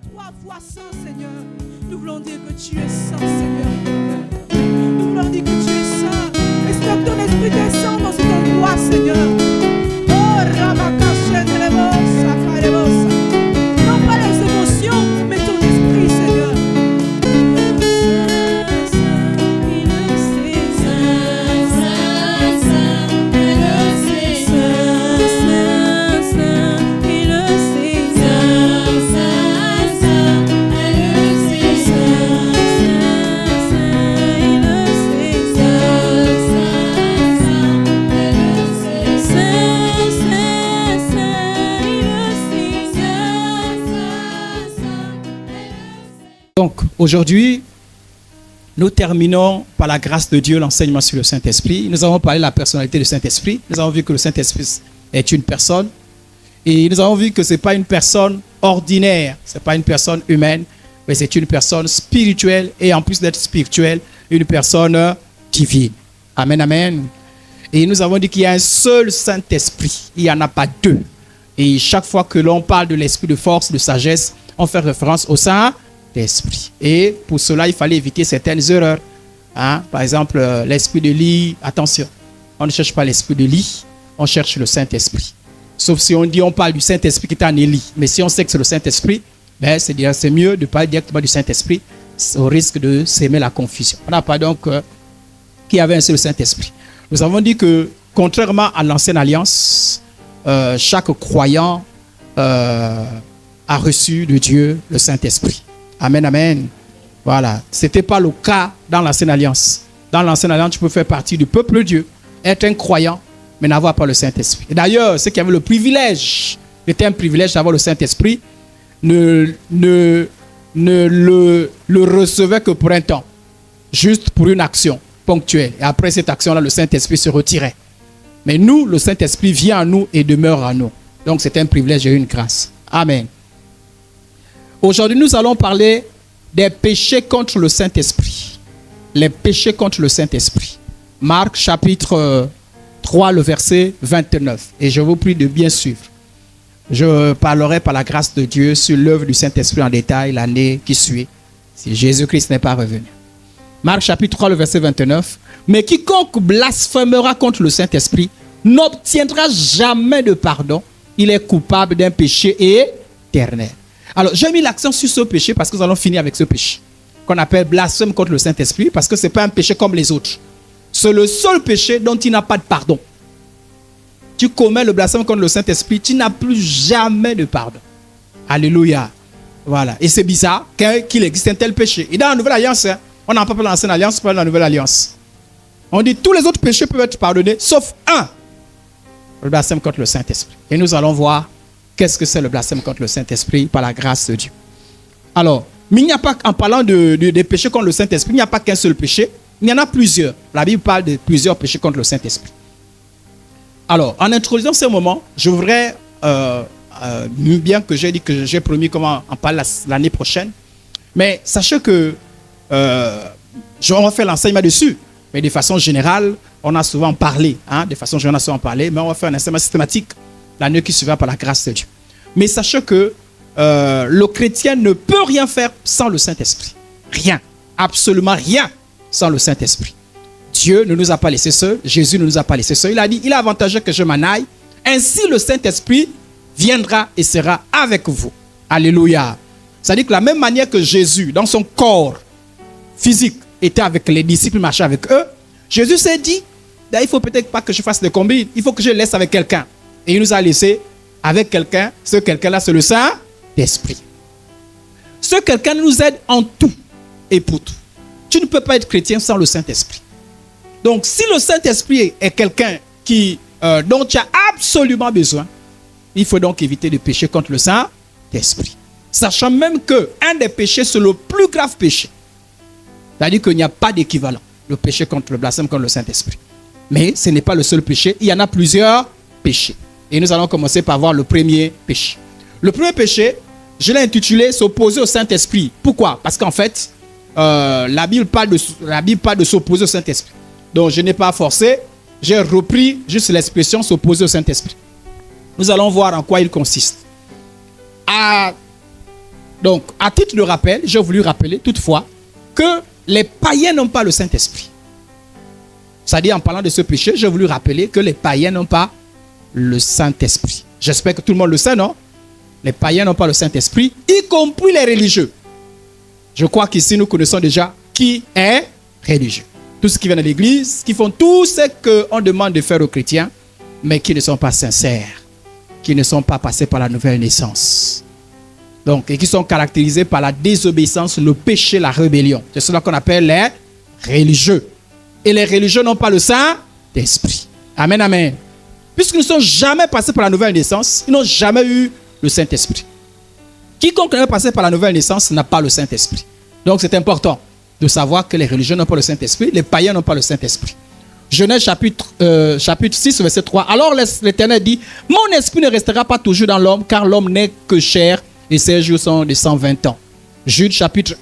trois fois saint, Seigneur. Nous voulons dire que tu es saint, Seigneur. Nous voulons dire que tu es saint. Laisse que ton esprit descende dans cet endroit, Seigneur. Oh, Rabakashenelebosa, Karebosa. Non pas les émotions, mais ton esprit, Seigneur. Donc, aujourd'hui, nous terminons par la grâce de Dieu l'enseignement sur le Saint-Esprit. Nous avons parlé de la personnalité du Saint-Esprit. Nous avons vu que le Saint-Esprit est une personne. Et nous avons vu que ce n'est pas une personne ordinaire, ce n'est pas une personne humaine, mais c'est une personne spirituelle et en plus d'être spirituelle, une personne divine. Amen, amen. Et nous avons dit qu'il y a un seul Saint-Esprit. Il n'y en a pas deux. Et chaque fois que l'on parle de l'esprit de force, de sagesse, on fait référence au Saint-Esprit. Et pour cela, il fallait éviter certaines erreurs. Hein? Par exemple, l'esprit de lit, attention, on ne cherche pas l'esprit de lit, on cherche le Saint-Esprit. Sauf si on parle du Saint-Esprit qui est en Élie. Mais si on sait que c'est le Saint-Esprit, ben c'est mieux de parler directement du Saint-Esprit au risque de s'aimer la confusion. On n'a pas donc qu'il y avait un seul Saint-Esprit. Nous avons dit que, contrairement à l'ancienne alliance, chaque croyant a reçu de Dieu le Saint-Esprit. Amen, amen. Voilà. Ce n'était pas le cas dans l'ancienne alliance. Dans l'ancienne alliance, tu peux faire partie du peuple de Dieu, être un croyant, mais n'avoir pas le Saint-Esprit. Et d'ailleurs, ceux qui avaient le privilège, c'était un privilège d'avoir le Saint-Esprit, ne le recevaient que pour un temps, juste pour une action ponctuelle. Et après cette action-là, le Saint-Esprit se retirait. Mais nous, le Saint-Esprit vient à nous et demeure à nous. Donc c'est un privilège et une grâce. Amen. Aujourd'hui, nous allons parler des péchés contre le Saint-Esprit. Les péchés contre le Saint-Esprit. Marc chapitre 3, le verset 29. Et je vous prie de bien suivre. Je parlerai par la grâce de Dieu sur l'œuvre du Saint-Esprit en détail l'année qui suit, si Jésus-Christ n'est pas revenu. Marc chapitre 3, le verset 29. Mais quiconque blasphémera contre le Saint-Esprit n'obtiendra jamais de pardon. Il est coupable d'un péché éternel. Alors, j'ai mis l'accent sur ce péché parce que nous allons finir avec ce péché qu'on appelle blasphème contre le Saint-Esprit parce que ce n'est pas un péché comme les autres. C'est le seul péché dont il n'a pas de pardon. Tu commets le blasphème contre le Saint-Esprit, tu n'as plus jamais de pardon. Alléluia. Voilà. Et c'est bizarre qu'il existe un tel péché. Et dans la Nouvelle Alliance, on n'a pas parlé de l'Ancienne Alliance, on parle de la Nouvelle Alliance. On dit tous les autres péchés peuvent être pardonnés, sauf un. Le blasphème contre le Saint-Esprit. Et nous allons voir qu'est-ce que c'est le blasphème contre le Saint-Esprit par la grâce de Dieu. Alors, mais il n'y a pas, en parlant des péchés contre le Saint-Esprit, il n'y a pas qu'un seul péché. Il y en a plusieurs. La Bible parle de plusieurs péchés contre le Saint-Esprit. Alors, en introduisant ce moment, je voudrais, bien que j'ai dit que j'ai promis comment en parler l'année prochaine, mais sachez que on va faire l'enseignement dessus, mais de façon générale, on a souvent parlé, de façon générale, on a souvent parlé, mais on va faire un enseignement systématique l'année qui suivra par la grâce de Dieu. Mais sachez que le chrétien ne peut rien faire sans le Saint-Esprit. Rien, absolument rien sans le Saint-Esprit. Dieu ne nous a pas laissés seuls, Jésus ne nous a pas laissés seuls. Il a dit, il est avantageux que je m'en aille, ainsi le Saint-Esprit viendra et sera avec vous. Alléluia. C'est-à-dire que de la même manière que Jésus, dans son corps physique, était avec les disciples, marchait avec eux, Jésus s'est dit, il ne faut peut-être pas que je fasse des combines, il faut que je laisse avec quelqu'un. Et il nous a laissé avec quelqu'un. Ce quelqu'un-là, c'est le Saint-Esprit. Ce quelqu'un nous aide en tout et pour tout. Tu ne peux pas être chrétien sans le Saint-Esprit. Donc, si le Saint-Esprit est quelqu'un dont tu as absolument besoin, il faut donc éviter de pécher contre le Saint-Esprit. Sachant même qu'un des péchés, c'est le plus grave péché. C'est-à-dire qu'il n'y a pas d'équivalent. Le péché contre le blasphème contre le Saint-Esprit. Mais ce n'est pas le seul péché. Il y en a plusieurs péchés. Et nous allons commencer par voir le premier péché. Le premier péché, je l'ai intitulé « S'opposer au Saint-Esprit ». Pourquoi? Parce qu'en fait, la Bible parle de s'opposer au Saint-Esprit. Donc, je n'ai pas forcé. J'ai repris juste l'expression « s'opposer au Saint-Esprit ». Nous allons voir en quoi il consiste. Donc, à titre de rappel, j'ai voulu rappeler toutefois que les païens n'ont pas le Saint-Esprit. C'est-à-dire, en parlant de ce péché, j'ai voulu rappeler que les païens n'ont pas le Saint-Esprit. J'espère que tout le monde le sait, non? Les païens n'ont pas le Saint-Esprit, y compris les religieux. Je crois qu'ici, nous connaissons déjà qui est religieux. Tous ceux qui viennent de l'église, qui font tout ce qu'on demande de faire aux chrétiens, mais qui ne sont pas sincères, qui ne sont pas passés par la nouvelle naissance. Donc, et qui sont caractérisés par la désobéissance, le péché, la rébellion. C'est cela qu'on appelle les religieux. Et les religieux n'ont pas le Saint-Esprit. Amen, amen. Puisqu'ils ne sont jamais passés par la nouvelle naissance, ils n'ont jamais eu le Saint-Esprit. Quiconque n'est passé par la nouvelle naissance n'a pas le Saint-Esprit. Donc, c'est important de savoir que les religieux n'ont pas le Saint-Esprit, les païens n'ont pas le Saint-Esprit. Genèse chapitre 6, verset 3. Alors l'Éternel dit, mon esprit ne restera pas toujours dans l'homme, car l'homme n'est que chair, et ses jours sont de 120 ans. Jude chapitre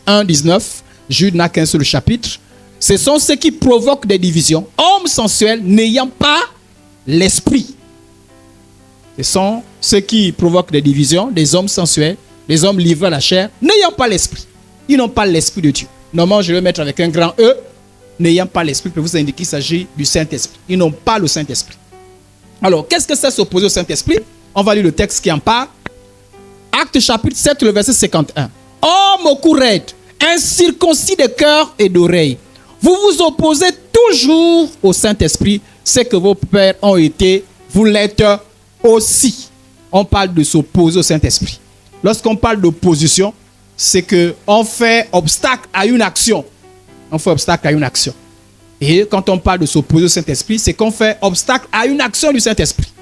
1, 19. Jude n'a qu'un seul chapitre. Ce sont ceux qui provoquent des divisions, hommes sensuels n'ayant pas l'esprit. Ce sont ceux qui provoquent des divisions, des hommes sensuels, des hommes livrés à la chair, n'ayant pas l'esprit. Ils n'ont pas l'esprit de Dieu. Normalement, je vais mettre avec un grand E, n'ayant pas l'esprit, pour vous indiquer qu'il s'agit du Saint-Esprit. Ils n'ont pas le Saint-Esprit. Alors, qu'est-ce que c'est s'opposer au Saint-Esprit? On va lire le texte qui en parle. Acte chapitre 7, le verset 51. Homme au cou raide, incirconcis de cœur et d'oreille, vous vous opposez toujours au Saint-Esprit, c'est que vos pères ont été, vous l'êtes aussi. On parle de s'opposer au Saint-Esprit. Lorsqu'on parle d'opposition, c'est qu'on fait obstacle à une action. On fait obstacle à une action. Et quand on parle de s'opposer au Saint-Esprit, c'est qu'on fait obstacle à une action du Saint-Esprit.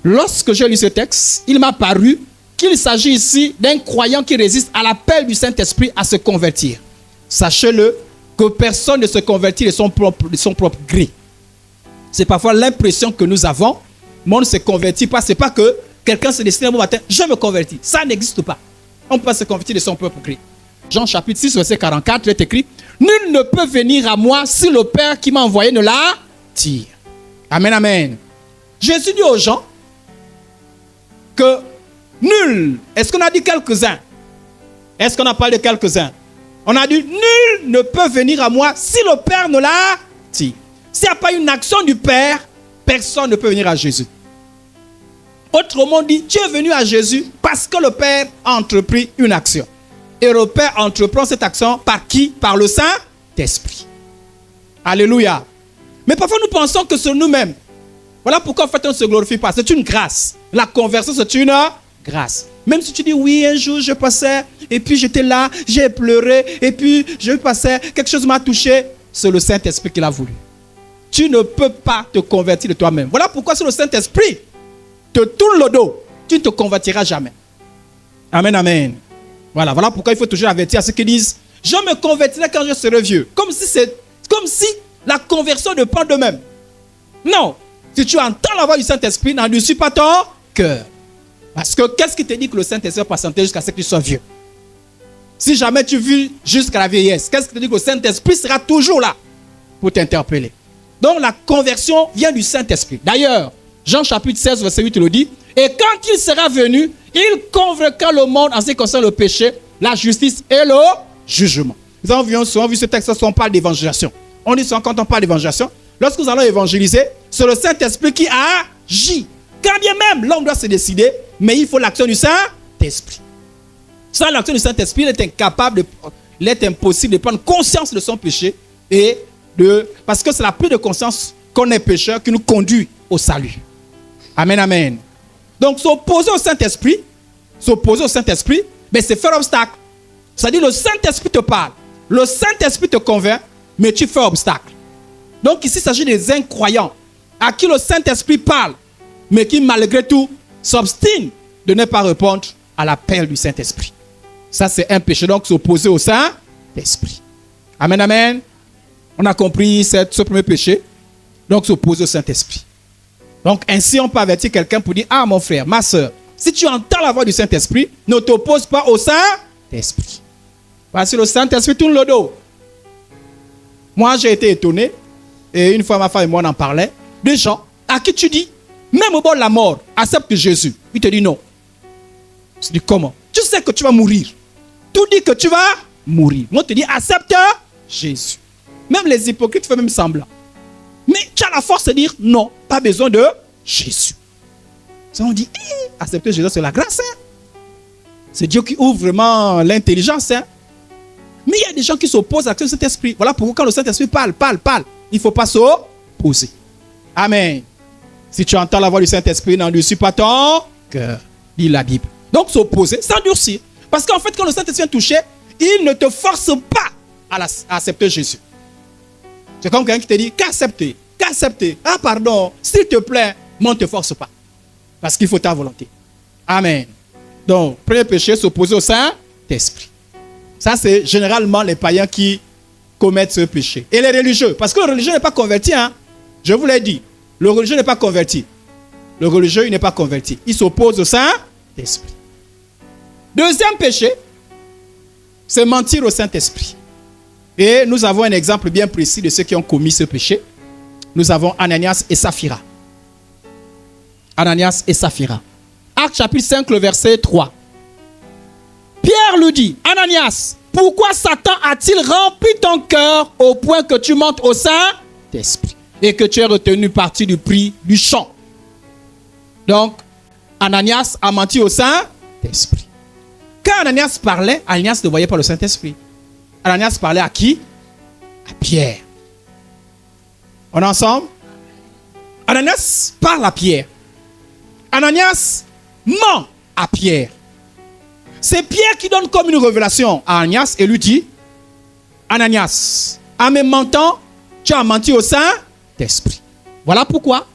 Lorsque j'ai lu ce texte, il m'a paru qu'il s'agit ici d'un croyant qui résiste à l'appel du Saint-Esprit à se convertir. Sachez-le, que personne ne se convertit de son propre gré. C'est parfois l'impression que nous avons, mais on ne se convertit pas. Ce n'est pas que quelqu'un se décide un bon matin, je me convertis. Ça n'existe pas. On ne peut pas se convertir de son propre gré. Jean chapitre 6, verset 44, il est écrit, nul ne peut venir à moi si le Père qui m'a envoyé ne l'attire. Amen, amen. Jésus dit aux gens que nul, est-ce qu'on a dit quelques-uns? Est-ce qu'on a parlé de quelques-uns? On a dit, nul ne peut venir à moi si le Père ne l'attire. S'il n'y a pas une action du Père, personne ne peut venir à Jésus. Autrement dit, tu es venu à Jésus parce que le Père a entrepris une action. Et le Père entreprend cette action par qui? Par le Saint-Esprit. Alléluia. Mais parfois nous pensons que c'est nous-mêmes. Voilà pourquoi en fait on ne se glorifie pas. C'est une grâce. La conversion c'est une grâce. Même si tu dis oui, un jour je passais et puis j'étais là, j'ai pleuré et puis je passais, quelque chose m'a touché. C'est le Saint-Esprit qui l'a voulu. Tu ne peux pas te convertir de toi-même. Voilà pourquoi c'est le Saint-Esprit te tourne le dos. Tu ne te convertiras jamais. Amen, amen. Voilà pourquoi il faut toujours avertir à ceux qui disent je me convertirai quand je serai vieux. Comme si la conversion dépend d'eux-mêmes. Non. Si tu entends la voix du Saint-Esprit, n'endurcis pas ton cœur. Parce que qu'est-ce qui te dit que le Saint-Esprit va patienter jusqu'à ce que tu sois vieux? Si jamais tu vis jusqu'à la vieillesse, qu'est-ce qui te dit que le Saint-Esprit sera toujours là pour t'interpeller? Donc la conversion vient du Saint-Esprit. D'ailleurs, Jean chapitre 16, verset 8 le dit. Et quand il sera venu, il convaincra le monde en ce qui concerne le péché, la justice et le jugement. Nous avons souvent vu ce texte lorsqu'on on parle d'évangélisation. On dit souvent quand on parle d'évangélisation, lorsque nous allons évangéliser, c'est le Saint-Esprit qui agit. Quand bien même l'homme doit se décider, mais il faut l'action du Saint-Esprit. Sans l'action du Saint-Esprit, il est impossible de prendre conscience de son péché parce que c'est la prise de conscience qu'on est pécheur qui nous conduit au salut. Amen, amen. Donc s'opposer au Saint-Esprit, mais c'est faire obstacle. C'est-à-dire le Saint-Esprit te parle, le Saint-Esprit te convainc, mais tu fais obstacle. Donc ici il s'agit des incroyants à qui le Saint-Esprit parle, mais qui malgré tout s'obstinent de ne pas répondre à l'appel du Saint-Esprit. Ça c'est un péché, donc s'opposer au Saint-Esprit. Amen, amen. On a compris ce premier péché, donc s'opposer au Saint-Esprit. Donc ainsi on peut avertir quelqu'un pour dire, ah mon frère, ma soeur, si tu entends la voix du Saint-Esprit, ne t'oppose pas au Saint-Esprit. Parce que le Saint-Esprit tourne le dos. Moi j'ai été étonné, et une fois ma femme et moi on en parlait, des gens à qui tu dis, même au bord de la mort, accepte Jésus. Il te dit non. Tu dis comment? Tu sais que tu vas mourir. Tout dit que tu vas mourir. On te dit accepte Jésus. Même les hypocrites font même semblant. Mais tu as la force de dire non, pas besoin de Jésus. Ça on dit accepter Jésus c'est la grâce. Hein? C'est Dieu qui ouvre vraiment l'intelligence. Hein? Mais il y a des gens qui s'opposent à l'action du Saint-Esprit. Voilà pourquoi quand le Saint-Esprit parle, il ne faut pas s'opposer. Amen. Si tu entends la voix du Saint-Esprit, n'endurcis pas ton cœur, dit la Bible. Donc s'opposer, s'endurcir. Parce qu'en fait, quand le Saint-Esprit vient toucher, il ne te force pas à accepter Jésus. C'est comme quelqu'un qui te dit qu'accepter. Ah pardon, s'il te plaît, mais on ne te force pas. Parce qu'il faut ta volonté. Amen. Donc, premier péché, s'opposer au Saint-Esprit. Ça, c'est généralement les païens qui commettent ce péché. Et les religieux, parce que le religieux n'est pas converti. Hein? Je vous l'ai dit, le religieux n'est pas converti. Le religieux, il n'est pas converti. Il s'oppose au Saint-Esprit. Deuxième péché, c'est mentir au Saint-Esprit. Et nous avons un exemple bien précis de ceux qui ont commis ce péché. Nous avons Ananias et Saphira. Ananias et Saphira. Acte chapitre 5, le verset 3. Pierre lui dit, Ananias, pourquoi Satan a-t-il rempli ton cœur au point que tu mentes au Saint-Esprit et que tu aies retenu partie du prix du champ? Donc, Ananias a menti au Saint-Esprit. Quand Ananias parlait, Ananias ne voyait pas le Saint-Esprit. Ananias parlait à qui? À Pierre. On est ensemble? Ananias parle à Pierre. Ananias ment à Pierre. C'est Pierre qui donne comme une révélation à Ananias et lui dit, Ananias, en me mentant, tu as menti au Saint-Esprit. Voilà pourquoi.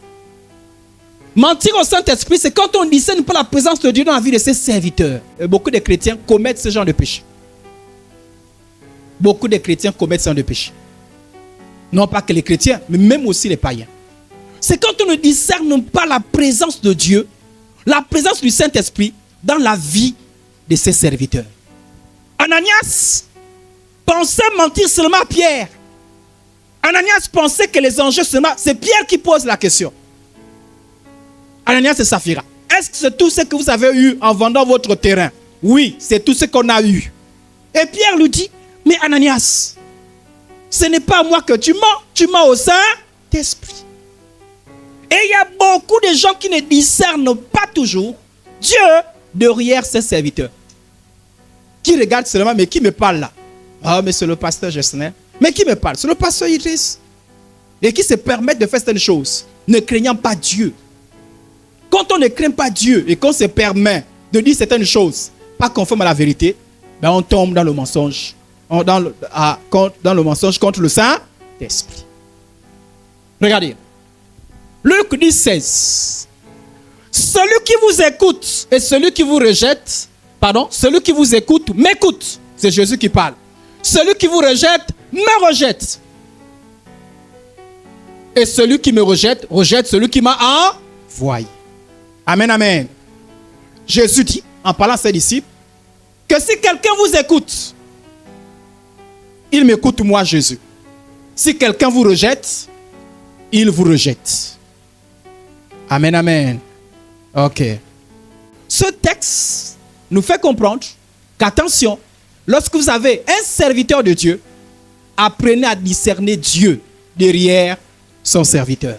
Mentir au Saint-Esprit, c'est quand on ne discerne pas la présence de Dieu dans la vie de ses serviteurs. Et beaucoup de chrétiens commettent ce genre de péché. Beaucoup de chrétiens commettent ce genre de péché. Non pas que les chrétiens, mais même aussi les païens. C'est quand on ne discerne pas la présence de Dieu, la présence du Saint-Esprit dans la vie de ses serviteurs. Ananias pensait mentir seulement à Pierre. Ananias pensait que les enjeux seulement... C'est Pierre qui pose la question. Ananias et Saphira. Est-ce que c'est tout ce que vous avez eu en vendant votre terrain? Oui, c'est tout ce qu'on a eu. Et Pierre lui dit, mais Ananias, ce n'est pas à moi que tu mens au Saint-Esprit. Et il y a beaucoup de gens qui ne discernent pas toujours Dieu derrière ses serviteurs. Qui regardent seulement, mais qui me parle là? Ah, mais c'est le pasteur Gesner. Mais qui me parle? C'est le pasteur Idriss. Et qui se permettent de faire certaines choses, ne craignant pas Dieu. Quand on ne craint pas Dieu et qu'on se permet de dire certaines choses pas conformes à la vérité, ben on tombe dans le mensonge. Dans le mensonge contre le Saint-Esprit. Regardez. Luc 10, 16. Celui qui vous écoute et celui qui vous rejette, celui qui vous écoute m'écoute. C'est Jésus qui parle. Celui qui vous rejette me rejette. Et celui qui me rejette, rejette celui qui m'a envoyé. Amen, amen. Jésus dit, en parlant à ses disciples, que si quelqu'un vous écoute, il m'écoute moi, Jésus. Si quelqu'un vous rejette, il vous rejette. Amen, amen. Ok. Ce texte nous fait comprendre qu'attention, lorsque vous avez un serviteur de Dieu, apprenez à discerner Dieu derrière son serviteur.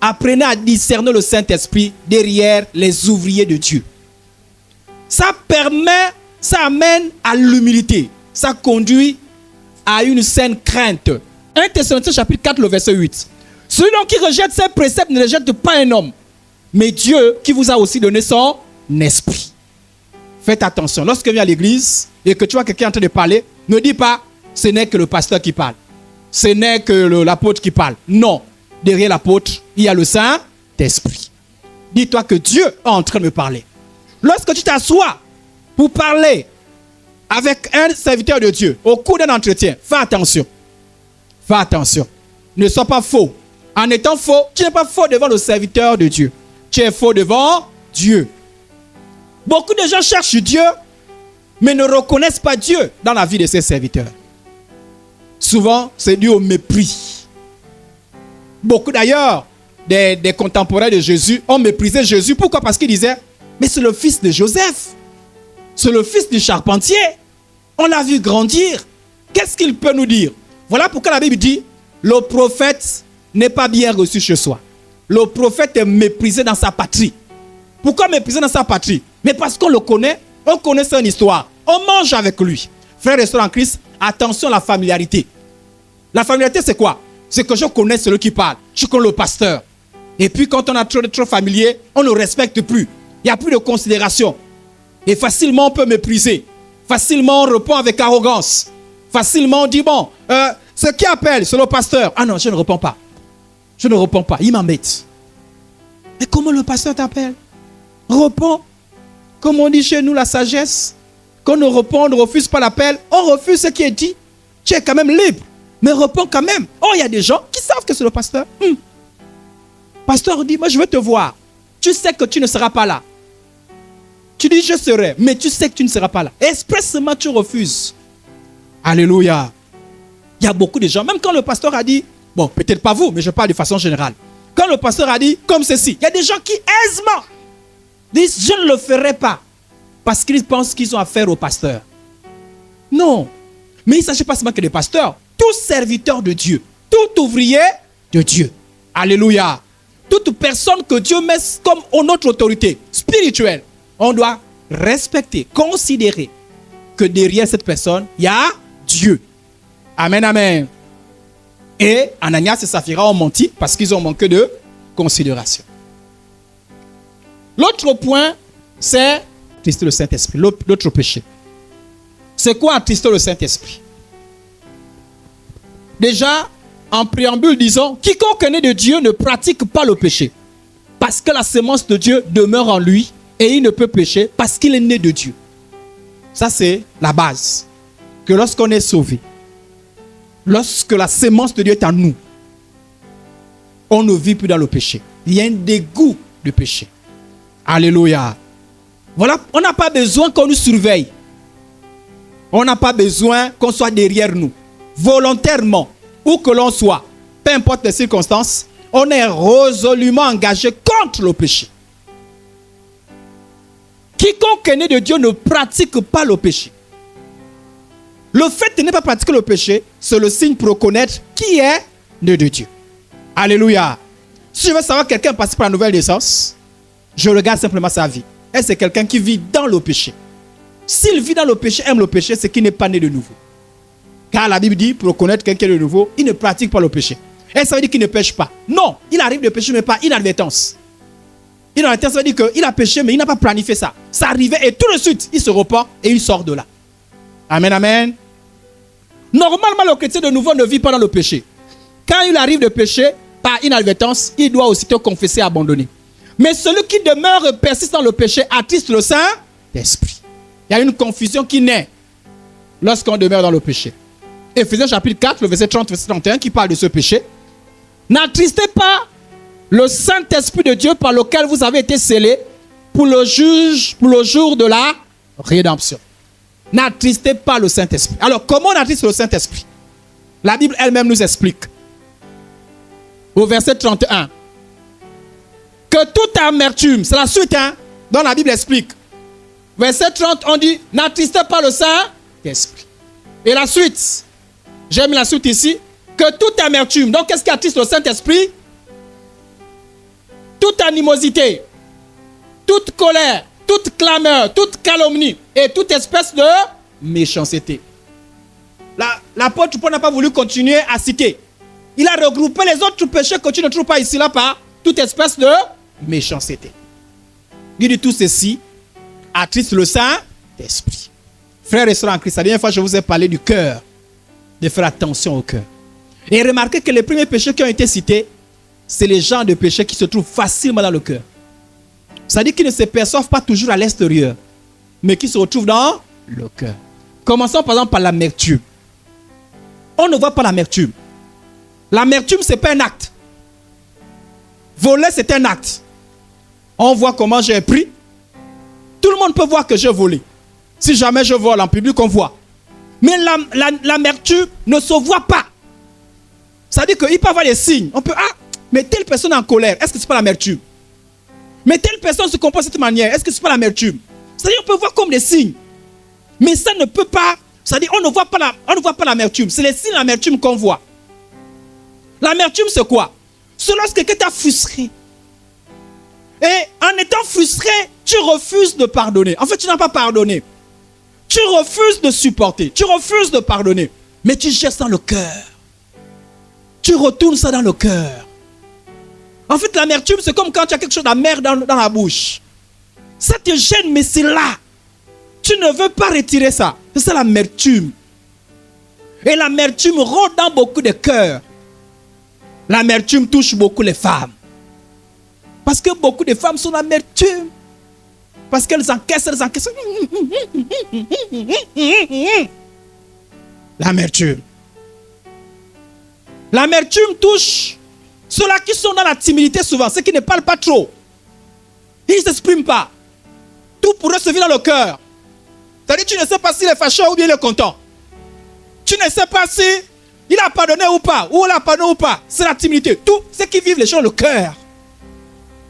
Apprenez à discerner le Saint-Esprit derrière les ouvriers de Dieu. Ça amène à l'humilité. Ça conduit à une saine crainte. 1 Thessaloniciens chapitre 4, le verset 8. Celui donc qui rejette ses préceptes ne rejette pas un homme, mais Dieu qui vous a aussi donné son esprit. Faites attention. Lorsque tu viens à l'église et que tu vois quelqu'un en train de parler, ne dis pas, ce n'est que le pasteur qui parle. Ce n'est que l'apôtre qui parle. Non. Derrière l'apôtre, il y a le Saint-Esprit. Dis-toi que Dieu est en train de me parler. Lorsque tu t'assois pour parler avec un serviteur de Dieu au cours d'un entretien, fais attention. Fais attention. Ne sois pas faux. En étant faux, tu n'es pas faux devant le serviteur de Dieu. Tu es faux devant Dieu. Beaucoup de gens cherchent Dieu, mais ne reconnaissent pas Dieu dans la vie de ses serviteurs. Souvent, c'est dû au mépris. Beaucoup d'ailleurs, des contemporains de Jésus ont méprisé Jésus. Pourquoi? Parce qu'ils disaient, mais c'est le fils de Joseph. c'est le fils du charpentier. On l'a vu grandir. Qu'est-ce qu'il peut nous dire? Voilà pourquoi la Bible dit, le prophète n'est pas bien reçu chez soi. Le prophète est méprisé dans sa patrie. Pourquoi méprisé dans sa patrie? Mais parce qu'on le connaît, on connaît son histoire. On mange avec lui. Frères et sœurs en Christ, attention à la familiarité. La familiarité, c'est quoi? C'est que je connais celui qui parle. Je connais le pasteur. Et puis quand on a trop familier, on ne respecte plus. Il n'y a plus de considération. Et facilement on peut mépriser. Facilement on répond avec arrogance. Facilement on dit, bon, ce qui appelle, c'est le pasteur. Ah non, je ne réponds pas. Je ne réponds pas, il m'embête. Mais comment le pasteur t'appelle? Réponds. Comme on dit chez nous, la sagesse. Quand on répond, on ne refuse pas l'appel. On refuse ce qui est dit. Tu es quand même libre. Mais réponds quand même. Oh, il y a des gens qui savent que c'est le pasteur. Pasteur dit, moi je veux te voir. Tu sais que tu ne seras pas là. Tu dis, je serai. Mais tu sais que tu ne seras pas là. Expressément, tu refuses. Alléluia. Il y a beaucoup de gens, même quand le pasteur a dit, bon, peut-être pas vous, mais je parle de façon générale. Quand le pasteur a dit, comme ceci, il y a des gens qui aisément disent, je ne le ferai pas. Parce qu'ils pensent qu'ils ont affaire au pasteur. Non. Mais il ne s'agit pas seulement que des pasteurs. Tout serviteur de Dieu. Tout ouvrier de Dieu. Alléluia. Toute personne que Dieu met comme notre autorité spirituelle, on doit respecter, considérer que derrière cette personne, il y a Dieu. Amen, amen. Et Ananias et Saphira ont menti parce qu'ils ont manqué de considération. L'autre point, c'est attrister le Saint-Esprit, l'autre péché. C'est quoi attrister le Saint-Esprit? Déjà, en préambule, disons, quiconque est né de Dieu ne pratique pas le péché. Parce que la sémence de Dieu demeure en lui et il ne peut pécher parce qu'il est né de Dieu. Ça, c'est la base. Que lorsqu'on est sauvé, lorsque la sémence de Dieu est en nous, on ne vit plus dans le péché. Il y a un dégoût du péché. Alléluia. Voilà, on n'a pas besoin qu'on nous surveille. On n'a pas besoin qu'on soit derrière nous. Volontairement, où que l'on soit, peu importe les circonstances, on est résolument engagé contre le péché. Quiconque est né de Dieu ne pratique pas le péché. Le fait de ne pas pratiquer le péché, c'est le signe pour reconnaître qui est né de Dieu. Alléluia. Si je veux savoir quelqu'un passe par la nouvelle naissance, je regarde simplement sa vie. Et c'est quelqu'un qui vit dans le péché. S'il vit dans le péché, aime le péché, c'est qu'il n'est pas né de nouveau. Car la Bible dit, pour reconnaître quelqu'un de nouveau, il ne pratique pas le péché. Et ça veut dire qu'il ne pêche pas. Non, il arrive de pécher, mais pas inadvertance. Inadvertance, ça veut dire qu'il a péché, mais il n'a pas planifié ça. Ça arrivait et tout de suite, il se repent et il sort de là. Amen, amen. Normalement, le chrétien de nouveau ne vit pas dans le péché. Quand il arrive de pécher, par inadvertance, il doit aussitôt confesser et abandonner. Mais celui qui demeure et persiste dans le péché attriste le Saint-Esprit. Il y a une confusion qui naît lorsqu'on demeure dans le péché. Éphésiens chapitre 4, le verset 30, verset 31, qui parle de ce péché. N'attristez pas le Saint-Esprit de Dieu par lequel vous avez été scellés pour le jour de la rédemption. N'attristez pas le Saint-Esprit. Alors, comment on attriste le Saint-Esprit? La Bible elle-même nous explique. Au verset 31. Que toute amertume, c'est la suite, dont la Bible explique. Verset 30, on dit, n'attristez pas le Saint-Esprit. Et la suite, j'ai mis la suite ici, que toute amertume, donc qu'est-ce qui attriste le Saint-Esprit? Toute animosité, toute colère, toute clameur, toute calomnie et toute espèce de méchanceté. L'apôtre Paul n'a pas voulu continuer à citer. Il a regroupé les autres péchés que tu ne trouves pas ici, là, par toute espèce de méchanceté. Il dit tout ceci attriste le Saint-Esprit. Frères et sœurs en Christ, la dernière fois je vous ai parlé du cœur, de faire attention au cœur. Et remarquez que les premiers péchés qui ont été cités, c'est les genres de péchés qui se trouvent facilement dans le cœur. C'est-à-dire qu'ils ne se perçoivent pas toujours à l'extérieur, mais qui se retrouvent dans le cœur. Commençons par exemple par l'amertume. On ne voit pas l'amertume. L'amertume, ce n'est pas un acte. Voler, c'est un acte. On voit comment j'ai pris. Tout le monde peut voir que j'ai volé. Si jamais je vole en public, on voit. Mais l'amertume ne se voit pas. C'est-à-dire qu'il peut y avoir des signes. On peut, mais telle personne est en colère, est-ce que ce n'est pas l'amertume? Mais telle personne se comporte de cette manière, est-ce que ce n'est pas l'amertume? C'est-à-dire qu'on peut voir comme des signes. Mais ça ne peut pas, c'est-à-dire on ne voit pas l'amertume. C'est les signes de l'amertume qu'on voit. L'amertume, c'est quoi? C'est lorsque quelqu'un t'a frustré. Et en étant frustré, tu refuses de pardonner. En fait, tu n'as pas pardonné. Tu refuses de supporter. Tu refuses de pardonner. Mais tu jettes dans le cœur. Tu retournes ça dans le cœur. En fait, l'amertume, c'est comme quand tu as quelque chose d'amer dans la bouche. Ça te gêne, mais c'est là. Tu ne veux pas retirer ça. C'est ça l'amertume. Et l'amertume rôde dans beaucoup de cœurs. L'amertume touche beaucoup les femmes. Parce que beaucoup de femmes sont l'amertume. Parce qu'elles encaissent. L'amertume. L'amertume touche ceux-là qui sont dans la timidité souvent, ceux qui ne parlent pas trop. Ils ne s'expriment pas. Tout pour eux se vit dans le cœur. C'est-à-dire tu ne sais pas s'il est fâché ou bien il est content. Tu ne sais pas si il a pardonné ou pas, ou il a pardonné ou pas. C'est la timidité. Tout ce qui vivent les gens, le cœur.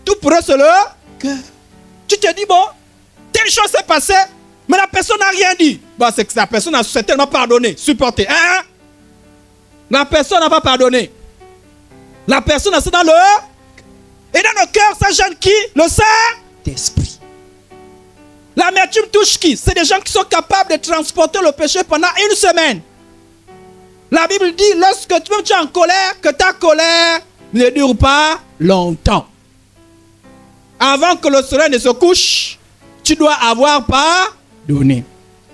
Tout pour eux, c'est le cœur. Tu te dis, bon, telle chose s'est passée, mais la personne n'a rien dit. Bon, c'est que la personne a certainement pardonné, supporté. Hein? La personne n'a pas pardonné. La personne est dans le... Et dans le cœur, ça gêne qui? Le Saint-Esprit. L'amertume touche qui? C'est des gens qui sont capables de transporter le péché pendant une semaine. La Bible dit, lorsque tu es en colère, que ta colère ne dure pas longtemps. Avant que le soleil ne se couche, tu dois avoir pardonné.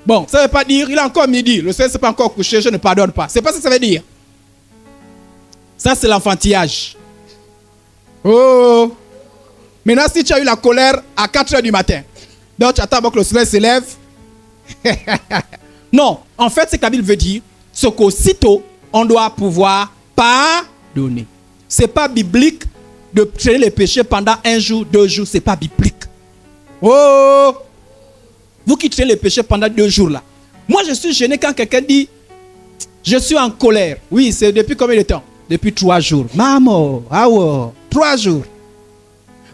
Bon, ça ne veut pas dire, il est encore midi, le soleil ne s'est pas encore couché, je ne pardonne pas. C'est pas ça que ça veut dire. Ça, c'est l'enfantillage. Oh! Maintenant, si tu as eu la colère à 4 h du matin, donc tu attends que le soleil se lève. Non, en fait, ce que la Bible veut dire, c'est qu'aussitôt, on doit pouvoir pardonner. Ce n'est pas biblique de traîner les péchés pendant 1 jour, 2 jours. Ce n'est pas biblique. Oh! Vous qui traînez les péchés pendant 2 jours là. Moi, je suis gêné quand quelqu'un dit, je suis en colère. Oui, c'est depuis combien de temps? Depuis 3 jours. Maman, ah ouais, 3 jours.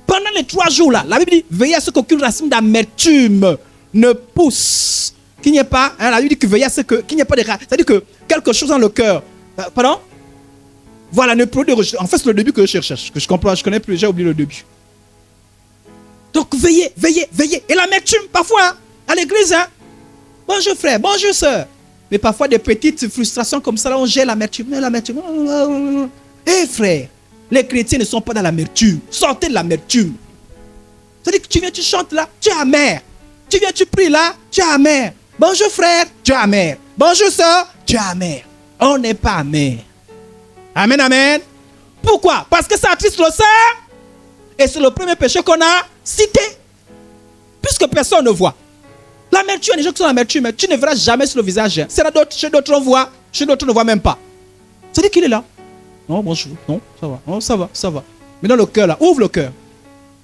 Pendant les 3 jours là, la Bible dit, veillez à ce qu'aucune racine d'amertume ne pousse. Qu'il n'y ait pas, hein, la Bible dit que veillez à ce qu'il n'y ait pas de racine. C'est-à-dire que quelque chose dans le cœur. Pardon? Voilà, ne produit de rejet. En fait, c'est le début que je cherche. Que je comprends, je connais plus, j'ai oublié le début. Donc veillez, veillez, veillez. Et l'amertume, parfois, hein, à l'église, hein, bonjour frère, bonjour soeur. Mais parfois, des petites frustrations comme ça, là, on gère l'amertume. L'amertume. Hé frère, les chrétiens ne sont pas dans l'amertume. Sortez de l'amertume. C'est-à-dire que tu viens, tu chantes là, tu es amer. Tu viens, tu pries là, tu es amer. Bonjour frère, tu es amer. Bonjour soeur, tu es amer. On n'est pas amer. Amen, amen. Pourquoi? Parce que ça attriste le sang. Et c'est le premier péché qu'on a cité. Puisque personne ne voit. L'amertume, il y a des gens qui sont l'amertume, mais tu ne verras jamais sur le visage. C'est là d'autres, chez d'autres on voit, chez d'autres on ne voit même pas. C'est-à-dire qu'il est là. Non, bonjour. Non, ça va. Non, ça va, ça va. Mais dans le cœur là, ouvre le cœur.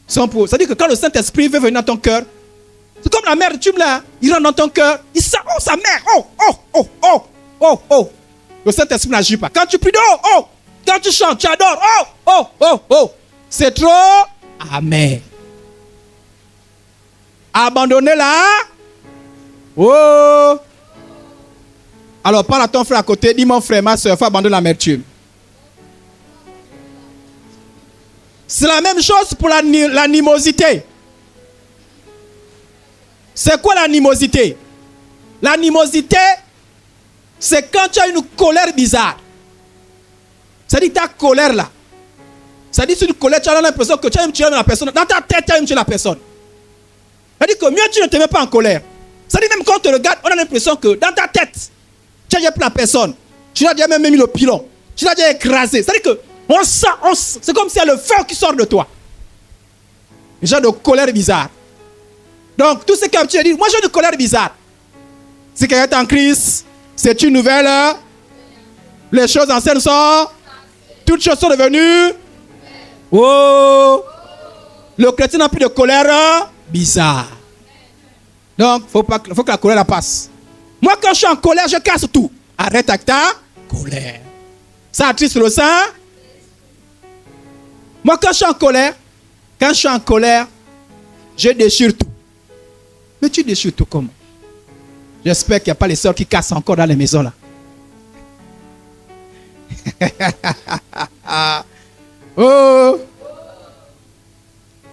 C'est-à-dire que quand le Saint-Esprit veut venir dans ton cœur, c'est comme l'amertume là, il rentre dans ton cœur, il sent, oh sa mère, oh, oh, oh, oh, oh, oh. Le Saint-Esprit n'agit pas. Quand tu pries, oh, oh. Quand tu chantes, tu adores, oh, oh, oh, oh. C'est trop amer. Abandonner là. Oh. Alors parle à ton frère à côté, dis mon frère, ma soeur, il faut abandonner l'amertume. C'est la même chose pour l'animosité. C'est quoi l'animosité? L'animosité, c'est quand tu as une colère bizarre. C'est-à-dire ta colère là. C'est-à-dire que une colère, tu as l'impression que tu as même tué la personne. Dans ta tête, tu as même tué la personne. C'est-à-dire que mieux tu ne te mets pas en colère. C'est-à-dire même quand on te regarde, on a l'impression que dans ta tête, tu as déjà pris la personne. Tu l'as déjà même mis le pilon. Tu l'as déjà écrasé. C'est-à-dire que on sent, c'est comme s'il y a le feu qui sort de toi. Un genre de colère bizarre. Donc, tout ce que tu as dit, moi j'ai une colère bizarre. Si quelqu'un est en crise, c'est une nouvelle. Les choses anciennes sont. Toutes choses sont devenues. Oh! Le chrétien n'a plus de colère bizarre. Donc, il faut que la colère la passe. Moi, quand je suis en colère, je casse tout. Arrête avec ta colère. Ça attriste le sang. Moi, quand je suis en colère, je déchire tout. Mais tu déchires tout comment? J'espère qu'il n'y a pas les sœurs qui cassent encore dans les maisons là. Oh!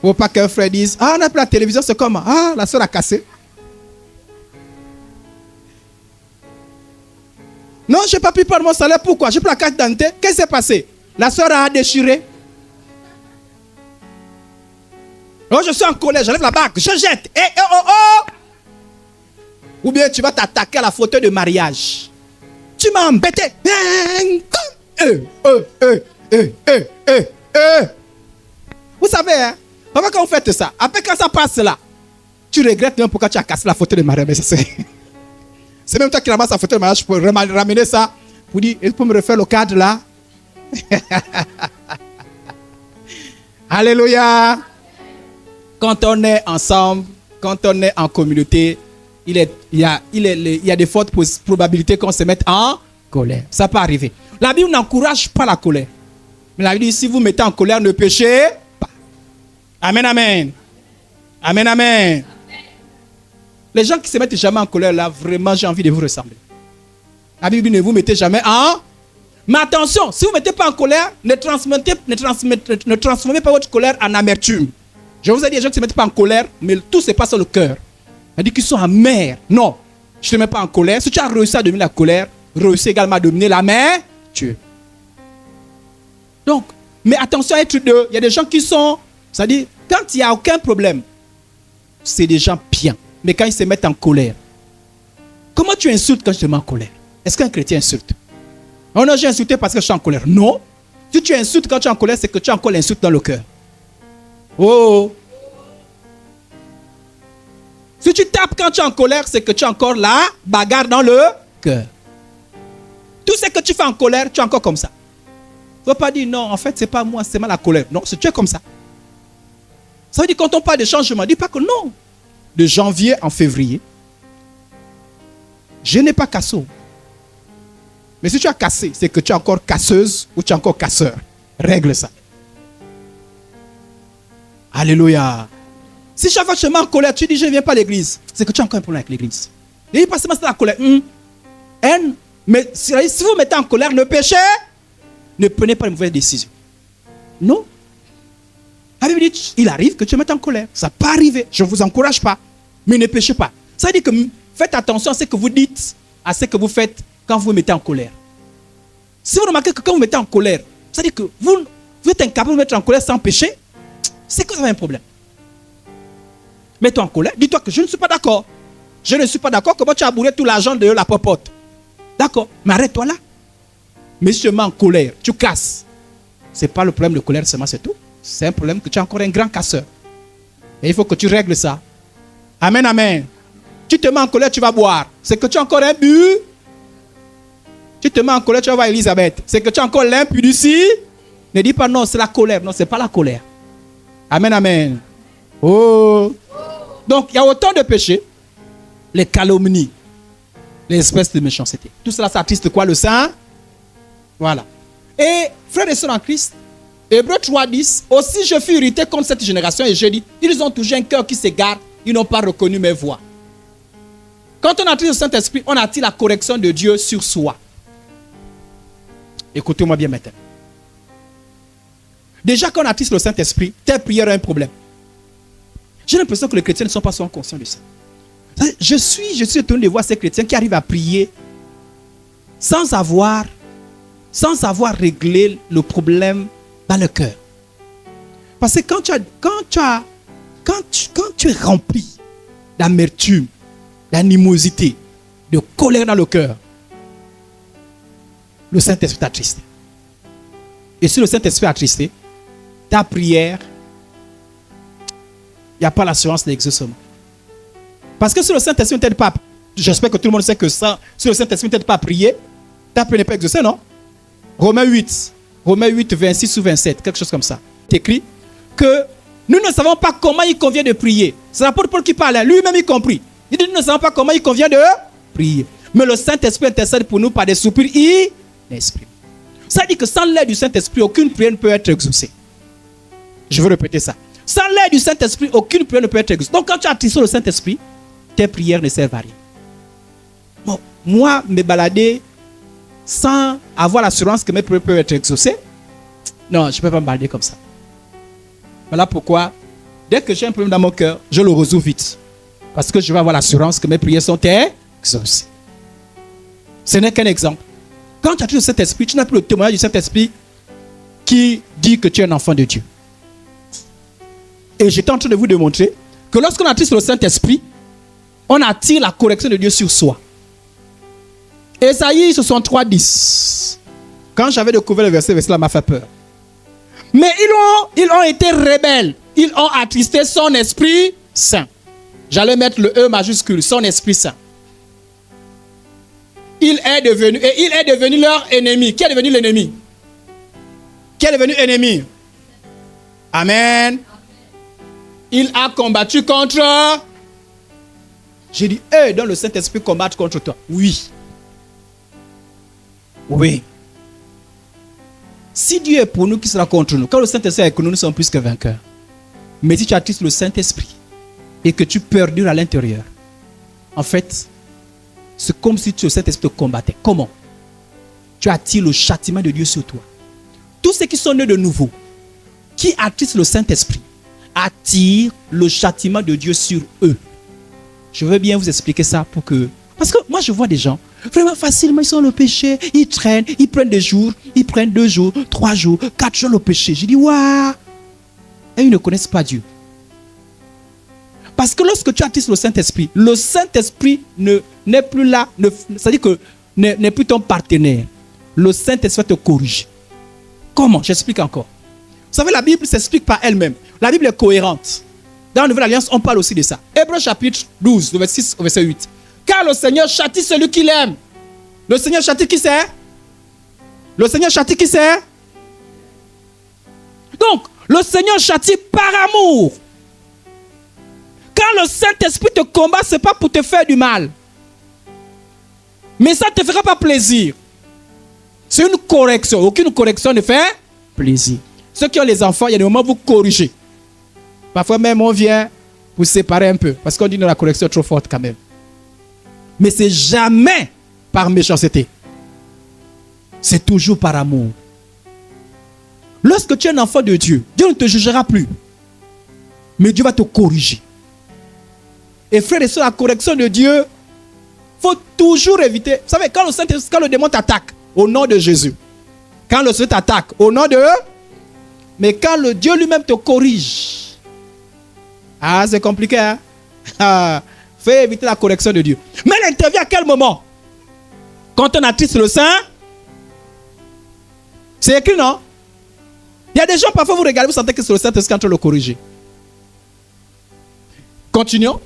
Faut pas qu'un frère dise, ah, on a pris la télévision, c'est comment? Ah, la sœur a cassé. Non, je n'ai pas pu prendre mon salaire. Pourquoi? J'ai pris la carte d'identité. Qu'est-ce qui s'est passé? La sœur a déchiré. Oh, je suis en colère, j'enlève la bague, je jette. Eh, oh, oh, oh! Ou bien tu vas t'attaquer à la fauteuil de mariage. Tu m'as embêté. Vous savez, hein? Quand vous faites ça, après quand ça passe là, tu regrettes même pourquoi tu as cassé la fauteuil de mariage. Mais c'est même toi qui ramasses la fauteuil de mariage pour ramener ça. Pour dire, il faut me refaire le cadre là. Alléluia. Quand on est ensemble, quand on est en communauté, il y a de fortes probabilités qu'on se mette en colère. Ça peut arriver. La Bible n'encourage pas la colère. Mais la Bible dit, si vous mettez en colère, ne péchez pas. Amen, amen. Amen, amen. Les gens qui se mettent jamais en colère, là, vraiment, j'ai envie de vous ressembler. La Bible dit, ne vous mettez jamais en... Mais attention, si vous ne mettez pas en colère, ne transformez pas votre colère en amertume. Je vous ai dit, les gens qui ne se mettent pas en colère, mais tout se passe dans le cœur. On dit qu'ils sont amers. Non, je ne te mets pas en colère. Si tu as réussi à dominer la colère, réussis également à dominer l'amertume. Donc, mais attention à être deux. Il y a des gens qui sont, c'est-à-dire, quand il n'y a aucun problème, c'est des gens bien. Mais quand ils se mettent en colère, comment tu insultes quand je te mets en colère? Est-ce qu'un chrétien insulte? Oh non, j'ai insulté parce que je suis en colère. Non. Si tu insultes quand tu es en colère, c'est que tu as encore l'insulte dans le cœur. Oh. Si tu tapes quand tu es en colère, c'est que tu as encore la bagarre dans le cœur. Tout ce que tu fais en colère, tu es encore comme ça. Il ne faut pas dire non, en fait, ce n'est pas moi, c'est moi la colère. Non, c'est tu es comme ça. Ça veut dire quand on parle de changement, dis pas que non. De janvier en février, je n'ai pas cassé. Mais si tu as cassé, c'est que tu es encore casseuse ou tu es encore casseur. Règle ça. Alléluia. Si chaque fois que je mets en colère, tu dis je ne viens pas à l'église, c'est que tu as encore un problème avec l'église. Et pas seulement c'est la colère. Mais si vous mettez en colère, ne péchez, ne prenez pas une mauvaise décision. Non. La Bible dit, il arrive que tu mettes en colère. Ça peut arriver. Je ne vous encourage pas. Mais ne péchez pas. Ça veut dire que faites attention à ce que vous dites, à ce que vous faites quand vous vous mettez en colère. Si vous remarquez que quand vous mettez en colère, ça veut dire que vous êtes incapable de mettre en colère sans pécher, c'est que vous avez un problème. Mets-toi en colère. Dis-toi que je ne suis pas d'accord. Je ne suis pas d'accord. Comment tu as bourré tout l'argent de la popote? D'accord. Mais arrête-toi là. Mais si tu mets en colère, tu casses. Ce n'est pas le problème de colère seulement, c'est tout. C'est un problème que tu es encore un grand casseur. Et il faut que tu règles ça. Amen, amen. Tu te mets en colère, tu vas boire. C'est que tu as encore un but. Tu te mets en colère, tu vas voir Elisabeth. C'est que tu as encore l'impudicité. Ne dis pas non, c'est la colère. Non, ce n'est pas la colère. Amen, amen. Oh. Donc, il y a autant de péchés. Les calomnies. Les espèces de méchanceté. Tout cela, ça atteste quoi? Le sang. Voilà. Et, frères et sœurs en Christ, Hébreux 3:10, aussi je fus irrité contre cette génération et je dis, ils ont toujours un cœur qui s'égare, ils n'ont pas reconnu mes voix. Quand on attire le Saint-Esprit, on attire la correction de Dieu sur soi. Écoutez-moi bien maintenant. Déjà quand on attire le Saint-Esprit, telle prière a un problème. J'ai l'impression que les chrétiens ne sont pas souvent conscients de ça. Je suis étonné de voir ces chrétiens qui arrivent à prier sans avoir réglé le problème dans le cœur. Parce que quand tu es rempli d'amertume, d'animosité, de colère dans le cœur, le Saint-Esprit t'attristé. Et si le Saint-Esprit est attristé, ta prière, il n'y a pas l'assurance d'exaucement. Parce que si le Saint-Esprit ne t'aide pas, j'espère que tout le monde sait que ça, si le Saint-Esprit ne t'aide pas à prier, ta prière n'est pas exaucée, non? Romains 8, 26 ou 27, quelque chose comme ça. C'est écrit que nous ne savons pas comment il convient de prier. C'est l'apôtre Paul qui parle, lui-même y compris. Il dit, nous ne savons pas comment il convient de prier. Mais le Saint-Esprit intercède pour nous par des soupirs inexprimés. Ça dit que sans l'aide du Saint-Esprit, aucune prière ne peut être exaucée. Je veux répéter ça. Sans l'aide du Saint-Esprit, aucune prière ne peut être exaucée. Donc quand tu as attristé le Saint-Esprit, tes prières ne servent à rien. moi, me balader sans avoir l'assurance que mes prières peuvent être exaucées, non, je ne peux pas me balader comme ça. Voilà pourquoi, dès que j'ai un problème dans mon cœur, je le résous vite. Parce que je vais avoir l'assurance que mes prières sont exaucées. Ce n'est qu'un exemple. Quand tu as le Saint-Esprit, tu n'as plus le témoignage du Saint-Esprit qui dit que tu es un enfant de Dieu. Et j'étais en train de vous démontrer que lorsqu'on attire sur le Saint-Esprit, on attire la correction de Dieu sur soi. Ésaïe 63, 10. Quand j'avais découvert le verset, cela m'a fait peur. Mais ils ont été rebelles. Ils ont attristé son Esprit Saint. J'allais mettre le E majuscule, son Esprit Saint. Il est devenu leur ennemi. Qui est devenu l'ennemi? Qui est devenu ennemi? Amen. Il a combattu contre... J'ai dit, dans le Saint-Esprit combattre contre toi. Oui. Oui. Si Dieu est pour nous, qui sera contre nous? Quand le Saint-Esprit est avec nous, nous sommes plus que vainqueurs. Mais si tu attires le Saint-Esprit et que tu perdures à l'intérieur, en fait, c'est comme si le Saint-Esprit te combattait. Comment? Tu attires le châtiment de Dieu sur toi. Tous ceux qui sont nés de nouveau, qui attirent le Saint-Esprit, attirent le châtiment de Dieu sur eux. Je veux bien vous expliquer ça pour que... Parce que moi, je vois des gens, vraiment facilement, ils sont dans le péché, ils traînent, ils prennent des jours, ils prennent 2 jours, 3 jours, 4 jours le péché. Je dis, waouh! Et ils ne connaissent pas Dieu. Parce que lorsque tu attires le Saint-Esprit n'est plus là, c'est-à-dire que n'est plus ton partenaire. Le Saint-Esprit va te corriger. Comment? J'explique encore. Vous savez, la Bible s'explique par elle-même. La Bible est cohérente. Dans la Nouvelle Alliance, on parle aussi de ça. Hébreux chapitre 12, le verset 6 au verset 8. Car le Seigneur châtie celui qui l'aime. Le Seigneur châtie qui c'est? Le Seigneur châtie qui c'est? Donc, le Seigneur châtie par amour. Quand le Saint-Esprit te combat, ce n'est pas pour te faire du mal. Mais ça ne te fera pas plaisir. C'est une correction. Aucune correction ne fait plaisir. Ceux qui ont les enfants, il y a des moments où vous corrigez. Parfois même, on vient vous séparer un peu. Parce qu'on dit que la correction est trop forte quand même. Mais c'est jamais par méchanceté. C'est toujours par amour. Lorsque tu es un enfant de Dieu, Dieu ne te jugera plus. Mais Dieu va te corriger. Et frères et sœurs, la correction de Dieu, il faut toujours éviter. Vous savez, quand le démon t'attaque, au nom de Jésus. Quand le Seigneur t'attaque, au nom de... Mais quand le Dieu lui-même te corrige, c'est compliqué, hein? Fais éviter la correction de Dieu. Mais elle intervient à quel moment? Quand on attriste le Saint, c'est écrit, non? Il y a des gens, parfois vous regardez, vous sentez que c'est le Saint-Esprit qui est en train de le corriger. Continuons.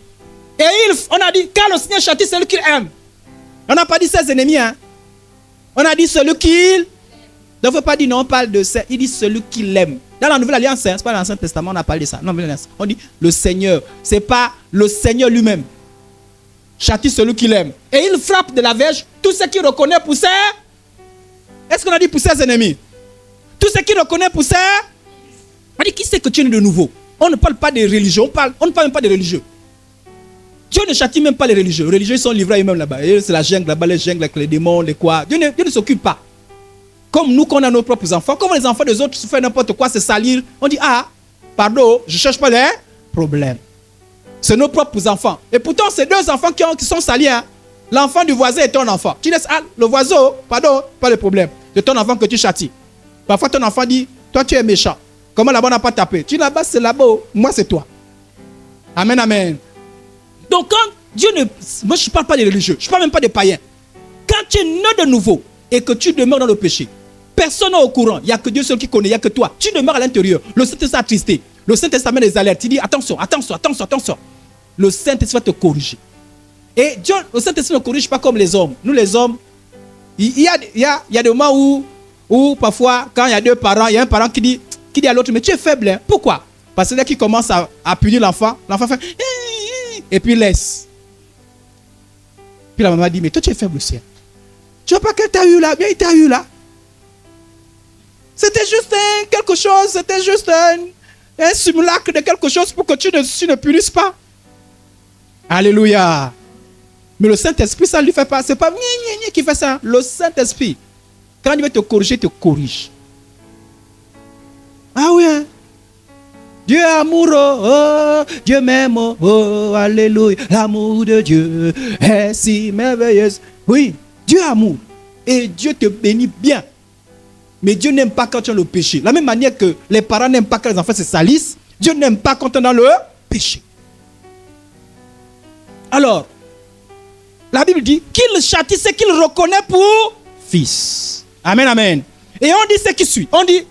Et on a dit, car le Seigneur châtie celui qu'il aime. On n'a pas dit ses ennemis, hein? On a dit celui qu'il... Ne veut pas dire non, on parle de ça. Il dit celui qui l'aime. Dans la Nouvelle Alliance, c'est pas dans l'Ancien Testament, on a parlé de ça. Non, on dit le Seigneur. C'est pas le Seigneur lui-même. Châtie celui qui l'aime. Et il frappe de la verge tout ce qui reconnaît pour ses... Est-ce qu'on a dit pour ses ennemis? Tout ce qui reconnaît pour ses... On dit qui c'est que tu es de nouveau? On ne parle pas des religieux. On ne parle même pas des religieux. Dieu ne châtie même pas les religieux. Les religieux sont livrés à eux-mêmes là-bas. C'est la jungle là-bas, les jungles avec les démons, les quoi. Dieu ne s'occupe pas. Comme nous, qu'on a nos propres enfants, comme les enfants des autres se font n'importe quoi, se salir, on dit, pardon, je ne cherche pas les problèmes. C'est nos propres enfants. Et pourtant, c'est 2 enfants qui sont salis. Hein. L'enfant du voisin est ton enfant. Tu laisses, le voisin, pardon, pas de problème. C'est ton enfant que tu châties. Parfois, ton enfant dit, toi, tu es méchant. Comment là-bas, on n'a pas tapé? Tu dis, là-bas, c'est là-bas, moi, c'est toi. Amen, amen. Donc, quand Dieu ne... Moi, je ne parle pas des religieux. Je ne parle même pas des païens. Quand tu es né de nouveau et que tu demeures dans le péché, personne n'est au courant. Il n'y a que Dieu seul qui connaît. Il n'y a que toi. Tu demeures à l'intérieur. Le Saint-Esprit est attristé. Le Saint-Esprit amène des alertes. Il dit attention, attention, attention, attention. Le Saint-Esprit va te corriger. Et Dieu, le Saint-Esprit ne corrige pas comme les hommes. Nous, les hommes, il y a des moments où parfois, quand il y a 2 parents, il y a un parent qui dit à l'autre, mais tu es faible. Hein? Pourquoi? Parce que dès qu'il commence à punir l'enfant fait et puis il laisse. Puis la maman dit, mais toi tu es faible aussi. Tu vois pas qu'elle t'a eu là? Bien, il t'a eu là. C'était juste quelque chose, c'était juste un simulacre de quelque chose pour que tu ne punisses pas. Alléluia. Mais le Saint-Esprit, ça ne lui fait pas. Ce n'est pas qui fait ça. Le Saint-Esprit, quand il veut te corriger, il te corrige. Ah oui, hein? Dieu est amoureux, oh, Dieu m'aime, oh, alléluia. L'amour de Dieu est si merveilleux. Oui, Dieu est amour. Et Dieu te bénit bien. Mais Dieu n'aime pas quand tu as le péché. De la même manière que les parents n'aiment pas quand les enfants se salissent, Dieu n'aime pas quand on est dans le péché. Alors, la Bible dit qu'il châtie ce qu'il reconnaît pour fils. Amen, amen. Et on dit ce qui suit. On dit,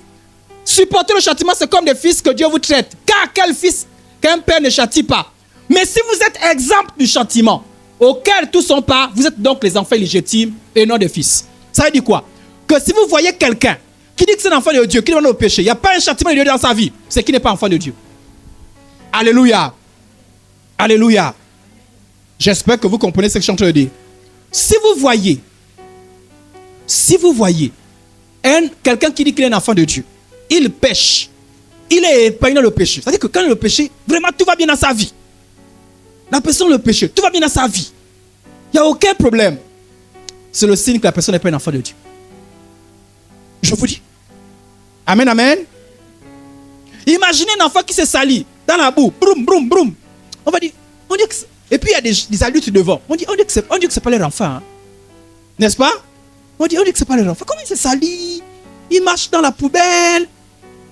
supporter le châtiment, c'est comme des fils que Dieu vous traite. Car quel fils qu'un père ne châtie pas. Mais si vous êtes exempt du châtiment, auquel tous sont pas, vous êtes donc les enfants illégitimes et non des fils. Ça veut dire quoi? Que si vous voyez quelqu'un qui dit que c'est un enfant de Dieu, qui demande au péché, il n'y a pas un châtiment de Dieu dans sa vie, c'est qu'il n'est pas enfant de Dieu. Alléluia. Alléluia. J'espère que vous comprenez ce que je suis en train de dire. Si vous voyez quelqu'un qui dit qu'il est un enfant de Dieu, il pêche, il est épargné dans le péché. C'est-à-dire que quand le péché, vraiment tout va bien dans sa vie. La personne le péché, tout va bien dans sa vie. Il n'y a aucun problème. C'est le signe que la personne n'est pas un enfant de Dieu. Je vous dis. Amen, amen. Imaginez un enfant qui se salit dans la boue. Broum, broum, broum. On dit que et puis il y a des adultes devant. On dit que c'est pas leur enfant. Hein. N'est-ce pas? On dit que c'est pas leur enfant. Comment il se salit? Il marche dans la poubelle.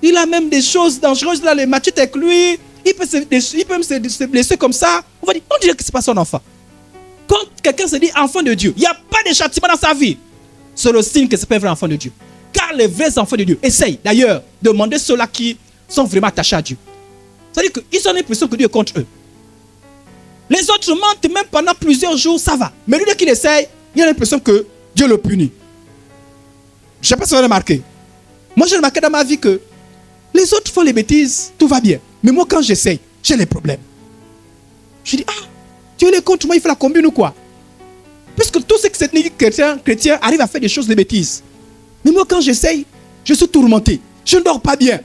Il a même des choses dangereuses dans les machettes avec lui. Il peut même se blesser comme ça. On dirait que c'est pas son enfant. Quand quelqu'un se dit enfant de Dieu, il n'y a pas de châtiment dans sa vie. C'est le signe que c'est pas un vrai enfant de Dieu. Car les vrais enfants de Dieu essayent d'ailleurs de demander ceux-là qui sont vraiment attachés à Dieu. C'est-à-dire qu'ils ont l'impression que Dieu est contre eux. Les autres mentent même pendant plusieurs jours, ça va. Mais lui, dès qu'il essaye, il a l'impression que Dieu le punit. Je ne sais pas si vous avez remarqué. Moi, j'ai remarqué dans ma vie que les autres font les bêtises, tout va bien. Mais moi, quand j'essaye, j'ai les problèmes. Je dis, Dieu est contre moi, il fait la combine ou quoi? Puisque tous ceux qui sont chrétiens arrivent à faire des choses de bêtises. Mais moi, quand j'essaye, je suis tourmenté. Je ne dors pas bien.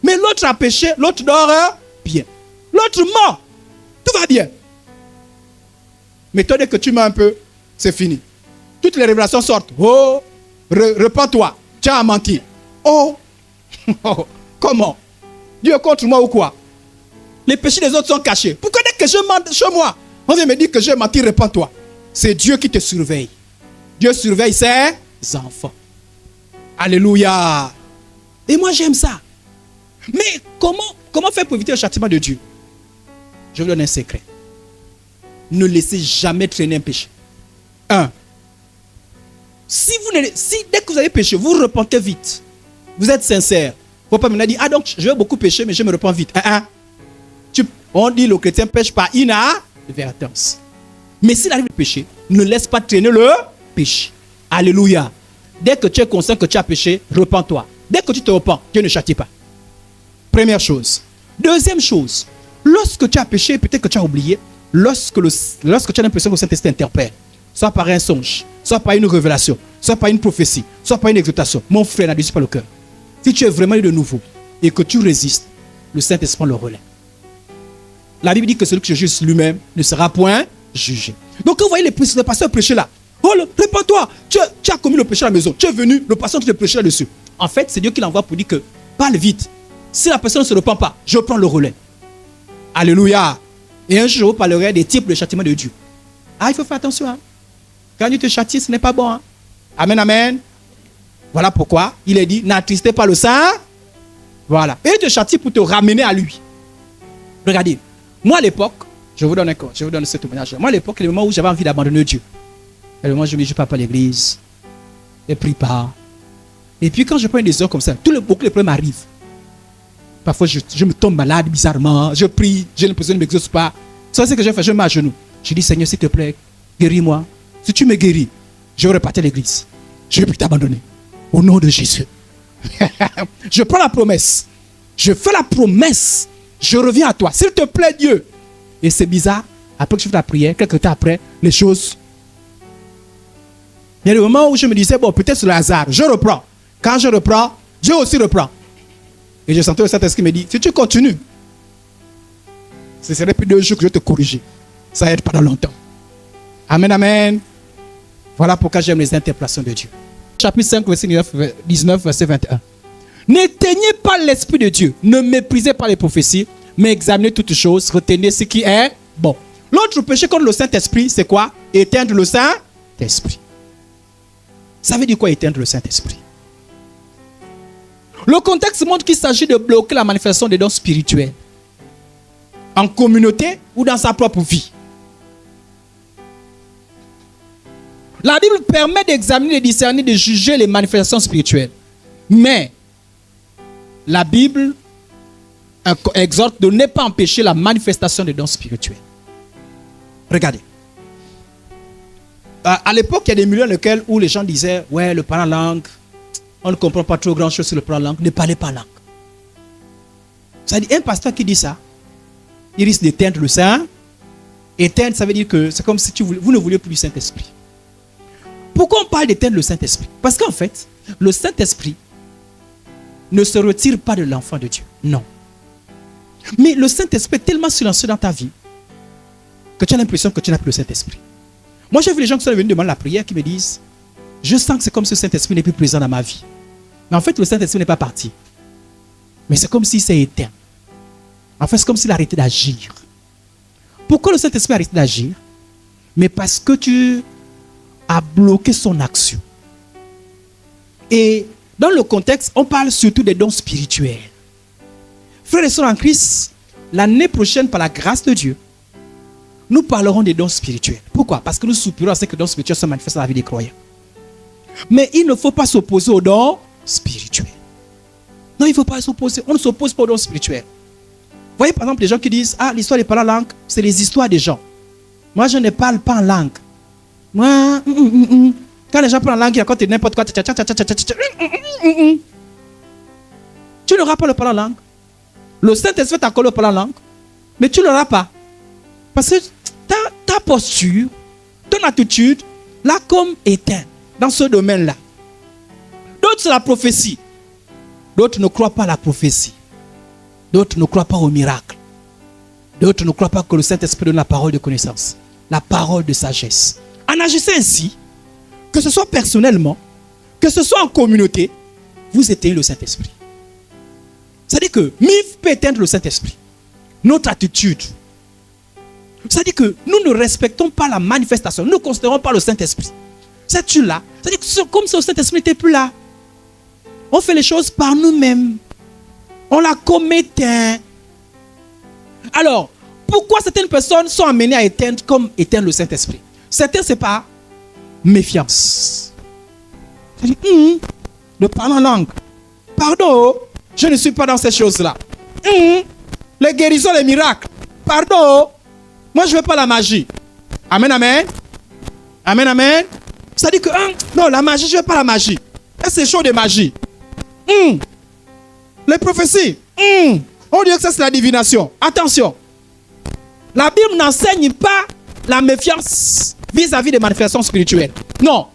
Mais l'autre a péché, l'autre dort bien. L'autre mort, tout va bien. Mais toi, dès que tu mens un peu, c'est fini. Toutes les révélations sortent. Oh, repens-toi, tu as menti. Oh, comment? Dieu est contre moi ou quoi? Les péchés des autres sont cachés. Pourquoi dès que je mens chez moi, on vient me dire que j'ai menti, repens-toi? C'est Dieu qui te surveille. Dieu surveille ses enfants. Alléluia. Et moi, j'aime ça. Mais comment faire pour éviter le châtiment de Dieu? Je vous donne un secret. Ne laissez jamais traîner un péché. Si dès que vous avez péché, vous repentez vite. Vous êtes sincère. Il ne faut pas me dire, donc je vais beaucoup pécher, mais je me repens vite. On dit le chrétien pêche par inadvertance. Mais s'il arrive à pécher, ne laisse pas traîner le péché. Alléluia. Dès que tu es conscient que tu as péché, repens-toi. Dès que tu te repens, Dieu ne châtie pas. Première chose. Deuxième chose, lorsque tu as péché, peut-être que tu as oublié, lorsque tu as l'impression que le Saint-Esprit t'interpelle, soit par un songe, soit par une révélation, soit par une prophétie, soit par une exhortation, mon frère, n'abuse pas le cœur. Si tu es vraiment de nouveau et que tu résistes, le Saint-Esprit prend le relais. La Bible dit que celui qui juge lui-même ne sera point jugé. Donc quand vous voyez le pasteur prêcher là, réponds-toi, tu as commis le péché à la maison, tu es venu, le pasteur te prêcher là-dessus. En fait, c'est Dieu qui l'envoie pour dire que parle vite. Si la personne ne se repent pas, je prends le relais. Alléluia. Et un jour, je vous parlerai des types de châtiment de Dieu. Il faut faire attention. Hein. Quand Dieu te châtie, ce n'est pas bon. Hein. Amen, amen. Voilà pourquoi il est dit, n'attristez pas le Saint. Voilà. Et il te châtie pour te ramener à lui. Regardez. Moi, à l'époque, je vous donne ce témoignage. Moi, à l'époque, le moment où j'avais envie d'abandonner Dieu, le moment où je me dis, je ne pars pas à l'église, je ne prie pas. Et puis, quand je prends une décision comme ça, beaucoup de problèmes arrivent. Parfois, je me tombe malade bizarrement, je prie, j'ai l'impression que je ne m'exauce pas. Ça, c'est ce que j'ai fait, je me mets à genoux. Je dis, Seigneur, s'il te plaît, guéris-moi. Si tu me guéris, je vais repartir à l'église. Je ne vais plus t'abandonner. Au nom de Jésus. Je prends la promesse. Je fais la promesse. Je reviens à toi. S'il te plaît, Dieu. Et c'est bizarre. Après que je fais la prière, quelques temps après, les choses. Il y a des moments où je me disais, bon, peut-être c'est le hasard. Je reprends. Quand je reprends, Dieu aussi reprend. Et je sentais le Saint-Esprit me dit, si tu continues, ce serait plus 2 jours que je vais te corriger. Ça n'aide pas dans longtemps. Amen, amen. Voilà pourquoi j'aime les interpellations de Dieu. Chapitre 5, verset 19, verset 21. N'éteignez pas l'Esprit de Dieu. Ne méprisez pas les prophéties, mais examinez toutes choses. Retenez ce qui est bon. L'autre péché contre le Saint-Esprit, c'est quoi? Éteindre le Saint-Esprit. Ça veut dire quoi éteindre le Saint-Esprit? Le contexte montre qu'il s'agit de bloquer la manifestation des dons spirituels. En communauté ou dans sa propre vie. La Bible permet d'examiner, de discerner, de juger les manifestations spirituelles. Mais la Bible exhorte de ne pas empêcher la manifestation des dons spirituels. Regardez. À l'époque, il y a des milieux dans lesquels où les gens disaient, ouais, le parler en langue, on ne comprend pas trop grand chose sur le parler en langue, ne parlez pas en langue. Ça dit, un pasteur qui dit ça, il risque d'éteindre le Saint. Éteindre, ça veut dire que c'est comme si vous ne vouliez plus du Saint-Esprit. Pourquoi on parle d'éteindre le Saint-Esprit? Parce qu'en fait, le Saint-Esprit ne se retire pas de l'enfant de Dieu. Non. Mais le Saint-Esprit est tellement silencieux dans ta vie que tu as l'impression que tu n'as plus le Saint-Esprit. Moi, j'ai vu les gens qui sont venus demander la prière qui me disent, je sens que c'est comme si le Saint-Esprit n'est plus présent dans ma vie. Mais en fait, le Saint-Esprit n'est pas parti. Mais c'est comme s'il s'est éteint. En fait, c'est comme s'il a arrêté d'agir. Pourquoi le Saint-Esprit a arrêté d'agir? Mais parce que tu as bloqué son action. Et dans le contexte, on parle surtout des dons spirituels. Frères et sœurs en Christ, l'année prochaine, par la grâce de Dieu, nous parlerons des dons spirituels. Pourquoi? Parce que nous soupirons à ce que les dons spirituels se manifestent dans la vie des croyants. Mais il ne faut pas s'opposer aux dons spirituels. Non, il ne faut pas s'opposer. On ne s'oppose pas aux dons spirituels. Vous voyez par exemple les gens qui disent, ah, l'histoire des parler en langue, c'est les histoires des gens. Moi, je ne parle pas en langue. Moi, quand les gens parlent en langue, ils racontent n'importe quoi. Tu n'auras pas le parler en langue. Le Saint-Esprit t'accorde le parler en langue, mais tu ne l'auras pas. Parce que ta posture, ton attitude, là comme éteint dans ce domaine-là. D'autres, c'est la prophétie. D'autres ne croient pas à la prophétie. D'autres ne croient pas au miracle. D'autres ne croient pas que le Saint-Esprit donne la parole de connaissance, la parole de sagesse. En agissant ainsi, que ce soit personnellement, que ce soit en communauté, vous éteignez le Saint-Esprit. C'est-à-dire que MIF peut éteindre le Saint-Esprit. Notre attitude. C'est-à-dire que nous ne respectons pas la manifestation. Nous ne considérons pas le Saint-Esprit. Cette attitude-là, c'est-à-dire que c'est comme si le Saint-Esprit n'était plus là. On fait les choses par nous-mêmes. On la commettait. Alors, pourquoi certaines personnes sont amenées à éteindre comme éteindre le Saint-Esprit? Certains, c'est par méfiance. C'est-à-dire, de parler en langue. Pardon, je ne suis pas dans ces choses-là. Les guérisons, les miracles. Pardon, moi je ne veux pas la magie. Amen, amen. Amen, amen. C'est-à-dire que, non, la magie, je ne veux pas la magie. C'est chaud de magie. Les prophéties. On dit que ça c'est la divination. Attention. La Bible n'enseigne pas la méfiance vis-à-vis des manifestations spirituelles. Non.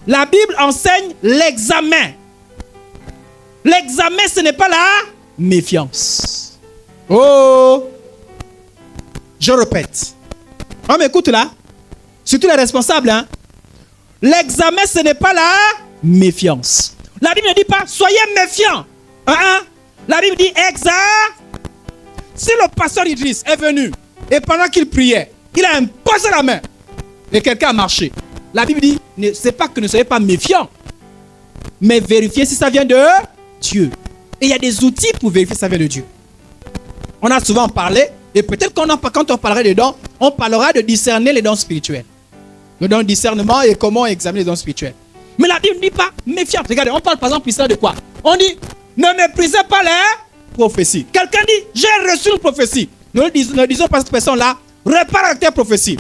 La Bible enseigne l'examen. L'examen, ce n'est pas la méfiance. Oh. Je répète. On m'écoute là. Surtout les responsables. Hein? L'examen, ce n'est pas la méfiance. La Bible ne dit pas, soyez méfiants. La Bible dit, si le pasteur Idriss est venu et pendant qu'il priait, il a imposé la main et quelqu'un a marché. La Bible dit, c'est pas que ne soyez pas méfiants, mais vérifiez si ça vient de Dieu. Et il y a des outils pour vérifier si ça vient de Dieu. On a souvent parlé, et peut-être quand on parlera des dons, on parlera de discerner les dons spirituels. Le don de discernement et comment examiner les dons spirituels. Mais la Bible ne dit pas méfiant. Regardez, on parle par exemple ici de quoi? On dit, ne méprisez pas les prophéties. Quelqu'un dit, j'ai reçu une prophétie. Ne disons pas à cette personne-là, répare avec tes prophéties.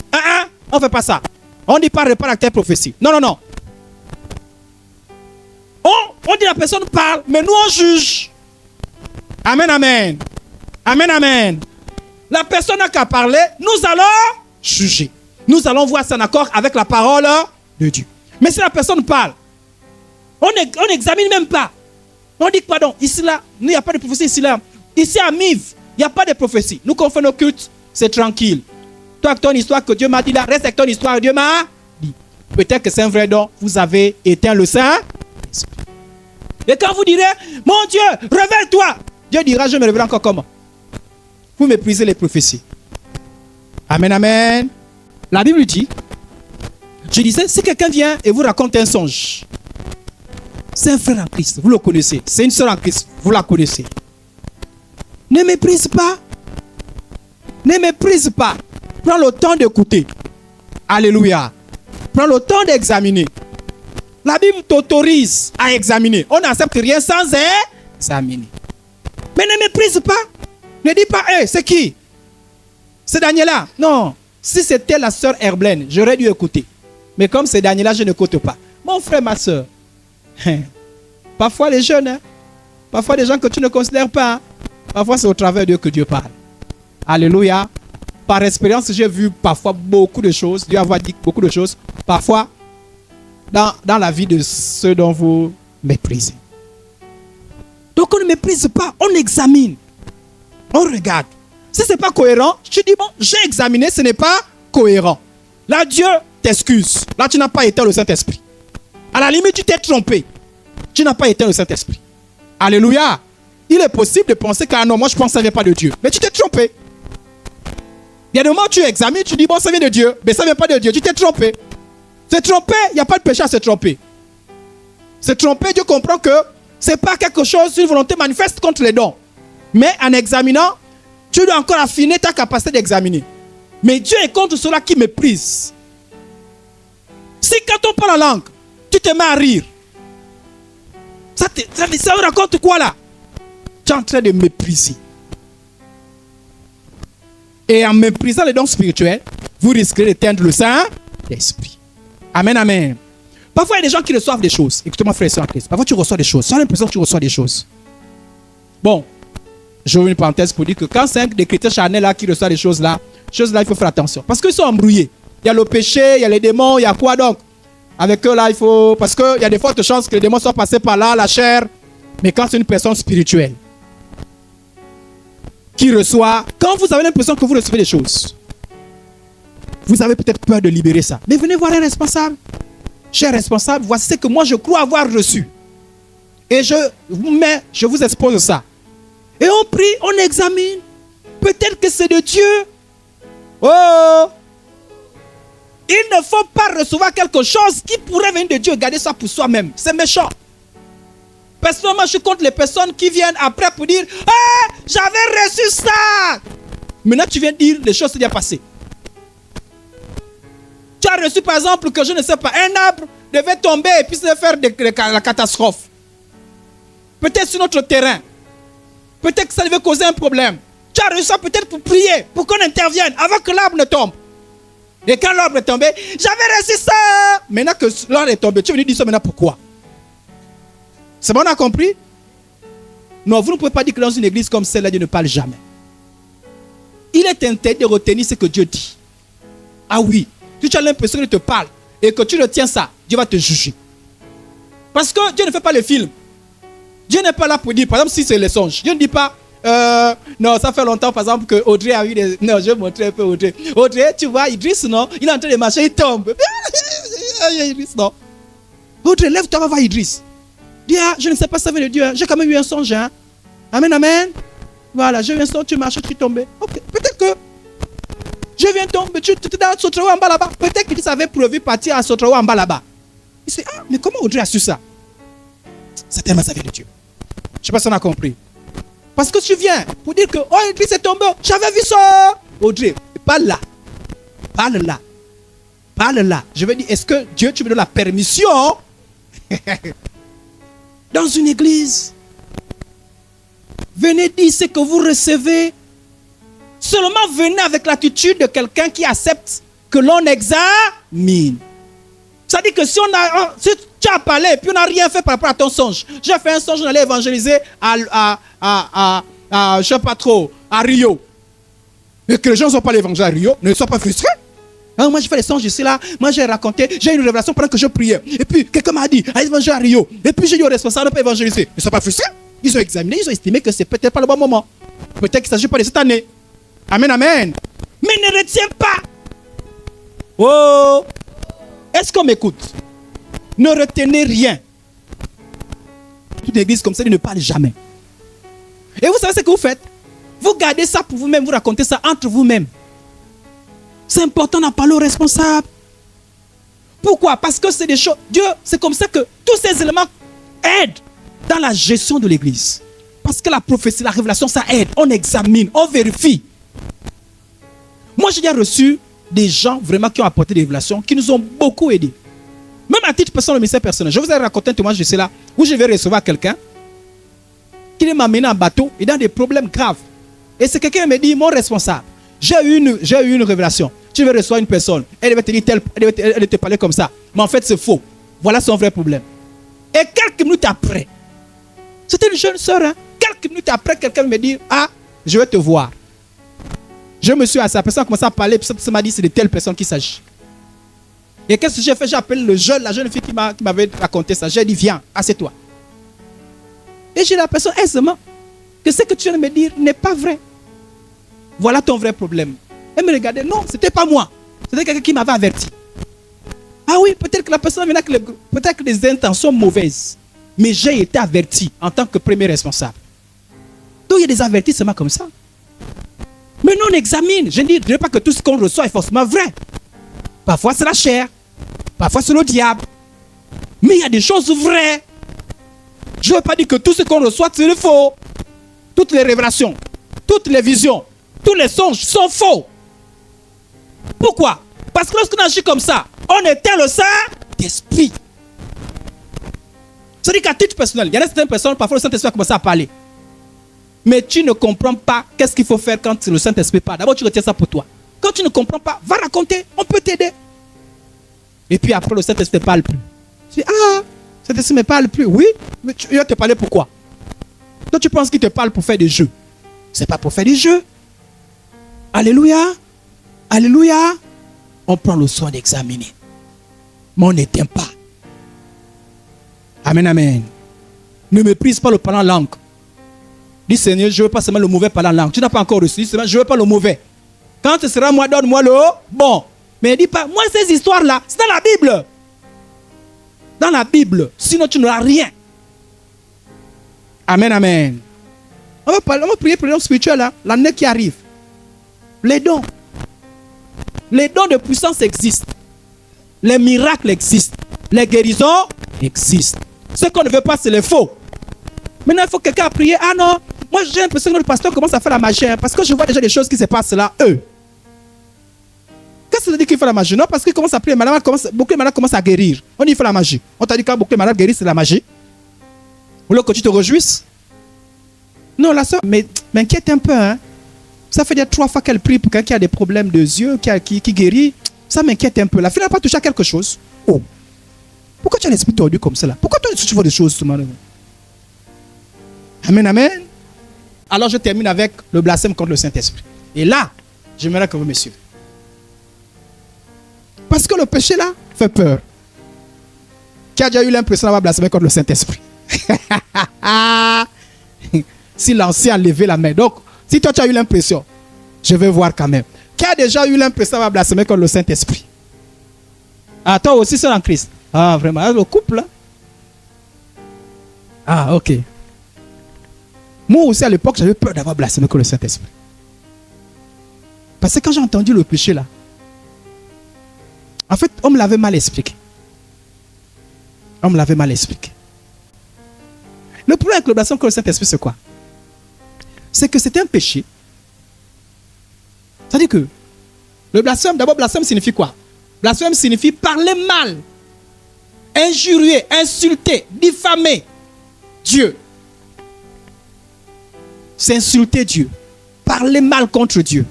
On ne fait pas ça. On ne dit pas répare avec tes prophéties. Non. On dit la personne parle, mais nous on juge. Amen, amen. Amen, amen. La personne n'a qu'à parler, nous allons juger. Nous allons voir si en accord avec la parole de Dieu. Mais si la personne parle, on n'examine même pas. On dit que pardon, ici là, il n'y a pas de prophétie ici là. Ici à Miv, il n'y a pas de prophétie. Nous qu'on fait nos cultes, c'est tranquille. Toi, avec ton histoire que Dieu m'a dit là, reste avec ton histoire que Dieu m'a dit. Peut-être que c'est un vrai don. Vous avez éteint le Saint-Esprit. Et quand vous direz, mon Dieu, révèle-toi, Dieu dira, je me révèle encore comment? Vous méprisez les prophéties. Amen, amen. La Bible dit, je disais, si quelqu'un vient et vous raconte un songe, c'est un frère en Christ, vous le connaissez. C'est une sœur en Christ, vous la connaissez. Ne méprise pas. Ne méprise pas. Prends le temps d'écouter. Alléluia. Prends le temps d'examiner. La Bible t'autorise à examiner. On n'accepte rien sans examiner. Mais ne méprise pas. Ne dis pas, hey, c'est qui? C'est Daniela. Non. Si c'était la sœur Herblaine, j'aurais dû écouter. Mais comme c'est Daniela, je n'écoute pas. Mon frère, ma sœur. Parfois les jeunes, hein? Parfois des gens que tu ne considères pas. Hein? Parfois c'est au travers d'eux que Dieu parle. Alléluia. Par expérience, j'ai vu parfois beaucoup de choses. Dieu a dit beaucoup de choses. Parfois, dans la vie de ceux dont vous méprisez. Donc on ne méprise pas, on examine. On regarde. Si ce n'est pas cohérent, tu dis, bon, j'ai examiné, ce n'est pas cohérent. Là, Dieu t'excuse. Là, tu n'as pas éteint le Saint-Esprit. À la limite, tu t'es trompé. Tu n'as pas éteint le Saint-Esprit. Alléluia. Il est possible de penser qu'à non, moi je pense que ça ne vient pas de Dieu. Mais tu t'es trompé. Il y a des moments où tu examines, tu dis, bon, ça vient de Dieu. Mais ça ne vient pas de Dieu. Tu t'es trompé. Se tromper, il n'y a pas de péché à se tromper. Se tromper, Dieu comprend que ce n'est pas quelque chose, une volonté manifeste contre les dons. Mais en examinant, tu dois encore affiner ta capacité d'examiner. Mais Dieu est contre ceux-là qui méprisent. Si quand on parle la langue, tu te mets à rire, ça raconte quoi là? Tu es en train de mépriser. Et en méprisant les dons spirituels, vous risquez d'éteindre le Saint-Esprit. Amen, amen. Parfois, il y a des gens qui reçoivent des choses. Écoutez-moi, frère et soeur en Christ. Parfois, tu reçois des choses. Tu as l'impression que tu reçois des choses. Bon, j'ouvre une parenthèse pour dire que quand c'est des chrétiens charnels là qui reçoivent des choses-là, il faut faire attention. Parce qu'ils sont embrouillés. Il y a le péché, il y a les démons, il y a quoi donc? Avec eux là, il faut... Parce qu'il y a des fortes chances que les démons soient passés par là, la chair. Mais quand c'est une personne spirituelle qui reçoit... Quand vous avez l'impression que vous recevez des choses, vous avez peut-être peur de libérer ça. Mais venez voir un responsable. Cher responsable, voici ce que moi je crois avoir reçu. Et je vous expose ça. Et on prie, on examine. Peut-être que c'est de Dieu. Oh! Il ne faut pas recevoir quelque chose qui pourrait venir de Dieu et garder ça pour soi-même. C'est méchant. Personnellement, je suis contre les personnes qui viennent après pour dire « Ah, j'avais reçu ça !» Maintenant, tu viens dire les choses qui sont déjà passées. Tu as reçu par exemple que je ne sais pas, un arbre devait tomber et puis se faire la catastrophe. Peut-être sur notre terrain. Peut-être que ça devait causer un problème. Tu as reçu ça peut-être pour prier, pour qu'on intervienne avant que l'arbre ne tombe. Et quand l'arbre est tombé, j'avais reçu ça. Maintenant que l'arbre est tombé, tu veux dire ça maintenant pourquoi? C'est bon, on a compris? Non, vous ne pouvez pas dire que dans une église comme celle-là, Dieu ne parle jamais. Il est interdit de retenir ce que Dieu dit. Ah oui, si tu as l'impression qu'il te parle et que tu retiens ça, Dieu va te juger. Parce que Dieu ne fait pas le film. Dieu n'est pas là pour dire, par exemple, si c'est les songes. Dieu ne dit pas, non, ça fait longtemps, par exemple, que Audrey a eu des... Non, je vais montrer un peu Audrey. Audrey, tu vois, Idriss, non? Il est en train de marcher, il tombe. Idriss, non? Audrey, lève-toi, va voir Idriss. Dis, ah, je ne sais pas si ça vient de Dieu. Hein. J'ai quand même eu un songe. Hein. Amen, amen. Voilà, j'ai eu un songe, tu marches, tu tombes. Ok, peut-être que je viens tomber, tu es dans Sotrawa en bas là-bas. Peut-être qu'il savait prévu partir à Sotrawa en bas là-bas. Il s'est dit, ah, mais comment Audrey a su ça? Certainement, ça vient de Dieu. Je ne sais pas si on a compris. Parce que tu viens pour dire que, oh, Idriss est tombé, j'avais vu ça. Audrey, parle là. Parle là. Parle là. Je veux dire, est-ce que Dieu, tu me donnes la permission dans une église, venez dire ce que vous recevez. Seulement venez avec l'attitude de quelqu'un qui accepte que l'on examine. Ça dit que si tu as parlé et puis on n'a rien fait par rapport à ton songe. J'ai fait un songe, on allait évangéliser je ne sais pas trop, à Rio. Et que les gens ne sont pas l'évangile à Rio, ne soient pas frustrés. Ah, moi j'ai fait les songes ici là, moi j'ai raconté, j'ai eu une révélation pendant que je priais. Et puis quelqu'un m'a dit, allez évangéliser à Rio. Et puis j'ai dit aux responsables de ne pas évangéliser. Ils ne sont pas frustrés. Ils ont examiné, ils ont estimé que c'est peut-être pas le bon moment. Peut-être qu'il ne s'agit pas de cette année. Amen, amen. Mais ne retiens pas Oh! Est-ce qu'on m'écoute? Ne retenez rien. Toute église comme ça, ne parle jamais. Et vous savez ce que vous faites? Vous gardez ça pour vous-même, vous racontez ça entre vous-même. C'est important d'en parler aux responsables. Pourquoi? Parce que c'est des choses... Dieu, c'est comme ça que tous ces éléments aident dans la gestion de l'église. Parce que la prophétie, la révélation, ça aide. On examine, on vérifie. Moi, j'ai déjà reçu des gens vraiment qui ont apporté des révélations, qui nous ont beaucoup aidés. Même à titre personnel, le ministère personnel. Je vous ai raconté un témoignage de cela, où je vais recevoir quelqu'un qui m'a amené en bateau et dans des problèmes graves. Et c'est quelqu'un qui me dit, mon responsable, j'ai eu une révélation. Tu veux recevoir une personne, elle va te dire elle va te parler comme ça. Mais en fait, c'est faux. Voilà son vrai problème. Et quelques minutes après, c'était une jeune sœur, hein? Quelques minutes après, quelqu'un me dit, ah, je vais te voir. Je me suis assis, la personne a commencé à parler, puis ça m'a dit, c'est de telle personne qu'il s'agit. Et qu'est-ce que j'ai fait? J'ai appelé la jeune fille qui m'avait raconté ça. J'ai dit, viens, assieds-toi. Et j'ai dit à la personne aisément que ce que tu viens de me dire n'est pas vrai. Voilà ton vrai problème. Elle me regardait, non, ce n'était pas moi. C'était quelqu'un qui m'avait averti. Ah oui, peut-être que la personne venait avec peut-être que des intentions mauvaises. Mais j'ai été averti en tant que premier responsable. Donc il y a des avertissements comme ça. Mais nous on examine. Je ne dis pas que tout ce qu'on reçoit est forcément vrai. Parfois c'est la chair. Parfois c'est le diable. Mais il y a des choses vraies. Je ne veux pas dire que tout ce qu'on reçoit c'est le faux. Toutes les révélations, toutes les visions, tous les songes sont faux. Pourquoi? Parce que lorsqu'on agit comme ça, on éteint le Saint-Esprit. C'est-à-dire qu'à titre personnel, il y a certaines personnes, parfois le Saint-Esprit a commencé à parler. Mais tu ne comprends pas qu'est-ce qu'il faut faire quand le Saint-Esprit parle. D'abord, tu retiens ça pour toi. Quand tu ne comprends pas, va raconter, on peut t'aider. Et puis après, le Saint-Esprit ne parle plus. Tu dis, ah, le Saint-Esprit ne parle plus. Oui, mais il va te parler pourquoi? Toi, tu penses qu'il te parle pour faire des jeux. Ce n'est pas pour faire des jeux. Alléluia. Alléluia. On prend le soin d'examiner. Mais on n'éteint pas. Amen, amen. Ne méprise pas le parlant langue. Dis Seigneur, je ne veux pas seulement le mauvais parlant langue. Tu n'as pas encore reçu. Je ne veux pas le mauvais. Quand ce sera moi, donne-moi le bon. Mais dis pas, moi ces histoires-là, c'est dans la Bible. Dans la Bible. Sinon tu n'auras rien. Amen, amen. On va prier pour les dons spirituels, là, l'année qui arrive. Les dons. Les dons de puissance existent. Les miracles existent. Les guérisons existent. Ce qu'on ne veut pas, c'est les faux. Maintenant, il faut que quelqu'un prier. Ah non, moi j'ai l'impression que le pasteur commence à faire la magie. Parce que je vois déjà des choses qui se passent là, eux. Qu'est-ce que ça veut dire qu'il fait la magie? Non, parce qu'il commence à prier. Beaucoup de malades commencent à guérir. On dit qu'il fait la magie. On t'a dit quand beaucoup de malades guérissent, c'est la magie. Ou là que tu te réjouisses. Non, la soeur m'inquiète un peu. Hein. Ça fait déjà 3 fois qu'elle prie pour quelqu'un qui a des problèmes de yeux, qui guérit. Ça m'inquiète un peu. La fille n'a pas touché à quelque chose. Oh. Pourquoi tu as l'esprit tordu comme ça là? Pourquoi toi tu vois des choses? Amen, amen. Alors je termine avec le blasphème contre le Saint-Esprit. Et là, j'aimerais que vous me suivez. Parce que le péché là fait peur. Qui a déjà eu l'impression d'avoir blasphémé contre le Saint-Esprit? Si l'ancien a levé la main. Donc, si toi tu as eu l'impression, je vais voir quand même. Qui a déjà eu l'impression d'avoir blasphémé contre le Saint-Esprit? Ah, toi aussi c'est en Christ. Ah, vraiment, le couple là. Ah, ok. Moi aussi à l'époque, j'avais peur d'avoir blasphémé contre le Saint-Esprit. Parce que quand j'ai entendu le péché là, en fait, on me l'avait mal expliqué. On me l'avait mal expliqué. Le problème avec le blasphème contre le Saint-Esprit, c'est quoi? C'est que c'est un péché. C'est-à-dire que le blasphème, d'abord, blasphème signifie quoi? Blasphème signifie parler mal, injurier, insulter, diffamer Dieu. C'est insulter Dieu. Parler mal contre Dieu.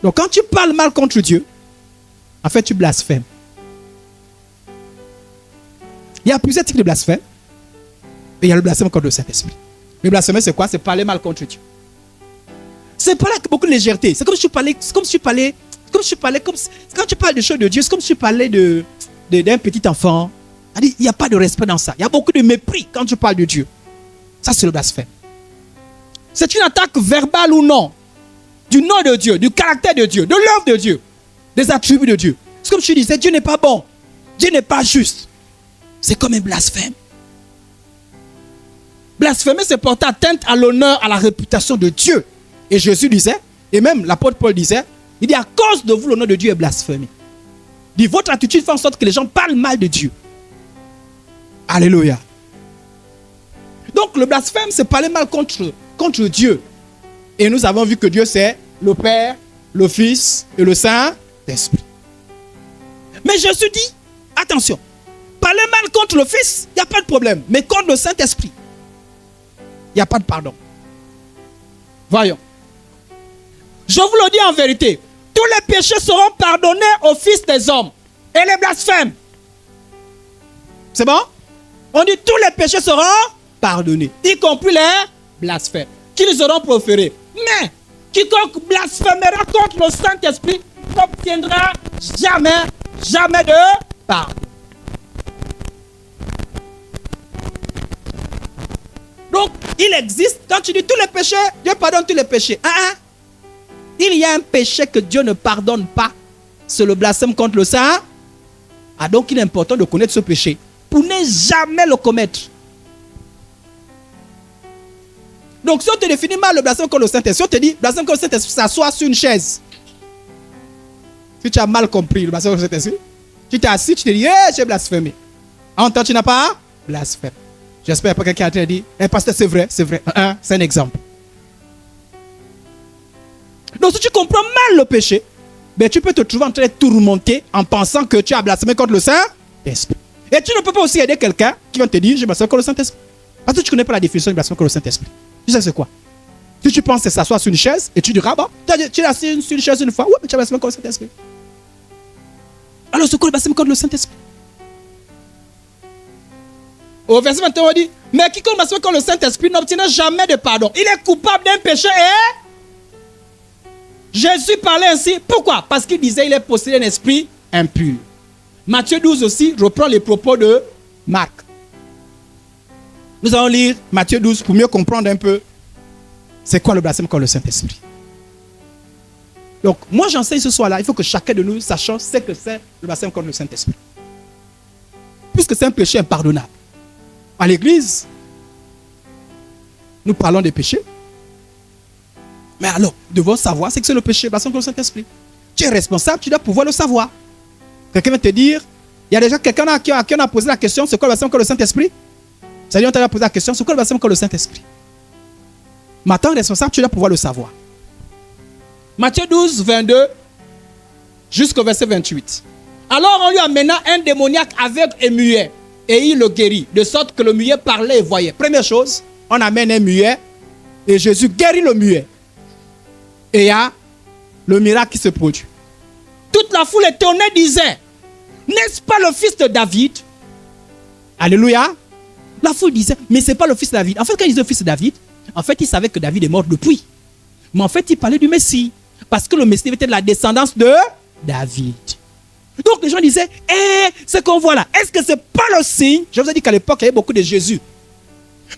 Donc quand tu parles mal contre Dieu, en fait tu blasphèmes. Il y a plusieurs types de blasphème. Et il y a le blasphème contre le Saint-Esprit. Le blasphème c'est quoi? C'est parler mal contre Dieu. C'est parler avec beaucoup de légèreté. C'est comme si tu parlais, quand tu parles de choses de Dieu, c'est comme si tu parlais d'un petit enfant. Il n'y a pas de respect dans ça. Il y a beaucoup de mépris quand tu parles de Dieu. Ça, c'est le blasphème. C'est une attaque verbale ou non du nom de Dieu, du caractère de Dieu, de l'œuvre de Dieu. des attributs de Dieu. C'est comme je disais, Dieu n'est pas bon. Dieu n'est pas juste. C'est comme un blasphème. Blasphémer, c'est porter atteinte à l'honneur, à la réputation de Dieu. Et Jésus disait, et même l'apôtre Paul disait, il dit à cause de vous, l'honneur de Dieu est blasphémé. Il dit, votre attitude fait en sorte que les gens parlent mal de Dieu. Alléluia. Donc le blasphème, c'est parler mal contre Dieu. Et nous avons vu que Dieu, c'est le Père, le Fils et le Saint-Esprit. Mais Jésus dit, attention, parler mal contre le Fils, il n'y a pas de problème. Mais contre le Saint-Esprit, il n'y a pas de pardon. Voyons. Je vous le dis en vérité, tous les péchés seront pardonnés au Fils des hommes. Et les blasphèmes. C'est bon? On dit tous les péchés seront pardonnés, y compris les blasphèmes, qu'ils auront proférés. Mais quiconque blasphémera contre le Saint-Esprit n'obtiendra jamais de pardon. Donc, il existe, quand tu dis tous les péchés, Dieu pardonne tous les péchés. Il y a un péché que Dieu ne pardonne pas, c'est le blasphème contre le Saint. Donc il est important de connaître ce péché pour ne jamais le commettre. Donc si on te définit mal le blasphème contre le Saint-Esprit, si on te dit blasphème contre le Saint-Esprit, s'assoit sur une chaise. Si tu as mal compris le blasphème contre le Saint-Esprit, tu t'es assis, tu te dis, j'ai blasphémé. En temps, tu n'as pas blasphémé. J'espère que quelqu'un t'a dit, pasteur, c'est vrai, c'est vrai. C'est un exemple. Donc si tu comprends mal le péché, ben, tu peux te trouver en train de tourmenter en pensant que tu as blasphémé contre le Saint-Esprit. Et tu ne peux pas aussi aider quelqu'un qui va te dire, j'ai blasphémé contre le Saint-Esprit. Parce que tu ne connais pas la définition du blasphème contre le Saint-Esprit. Tu sais c'est quoi? Si tu penses que s'asseoir sur une chaise et tu diras, bon, tu es assis sur une chaise une fois, oui, mais tu as blasphémé contre le Saint-Esprit. Alors c'est quoi le blasphème contre le Saint-Esprit? Au verset 21, on dit, mais quiconque blasphème contre le Saint-Esprit n'obtiendra jamais de pardon. Il est coupable d'un péché et Jésus parlait ainsi. Pourquoi? Parce qu'il disait qu'il est possédé d'un esprit impur. Matthieu 12 aussi reprend les propos de Marc. Nous allons lire Matthieu 12 pour mieux comprendre un peu c'est quoi le blasphème contre le Saint-Esprit. Donc, moi j'enseigne ce soir-là, il faut que chacun de nous sachions ce que c'est le blasphème contre le Saint-Esprit. Puisque c'est un péché impardonnable. À l'église, nous parlons des péchés. Mais alors, nous devons savoir ce que c'est le péché, blasphème contre le Saint-Esprit. Tu es responsable, tu dois pouvoir le savoir. Quelqu'un va te dire, il y a déjà quelqu'un à qui on a posé la question, c'est quoi le blasphème contre le Saint-Esprit? C'est-à-dire, on t'a posé la question, c'est quoi le blasphème contre le Saint-Esprit? Maintenant, responsable, tu dois pouvoir le savoir. Matthieu 12, 22, jusqu'au verset 28. Alors, on lui amena un démoniaque aveugle et muet, et il le guérit, de sorte que le muet parlait et voyait. Première chose, on amène un muet, et Jésus guérit le muet. Et il y a le miracle qui se produit. Toute la foule étonnée disait, n'est-ce pas le fils de David? Alléluia. La foule disait, mais ce n'est pas le fils de David. En fait, quand il disait le fils de David, en fait, il savait que David est mort depuis. Mais en fait, il parlait du Messie. Parce que le Messie était de la descendance de David. Donc les gens disaient, ce qu'on voit là, est-ce que ce n'est pas le signe? Je vous ai dit qu'à l'époque, il y avait beaucoup de Jésus.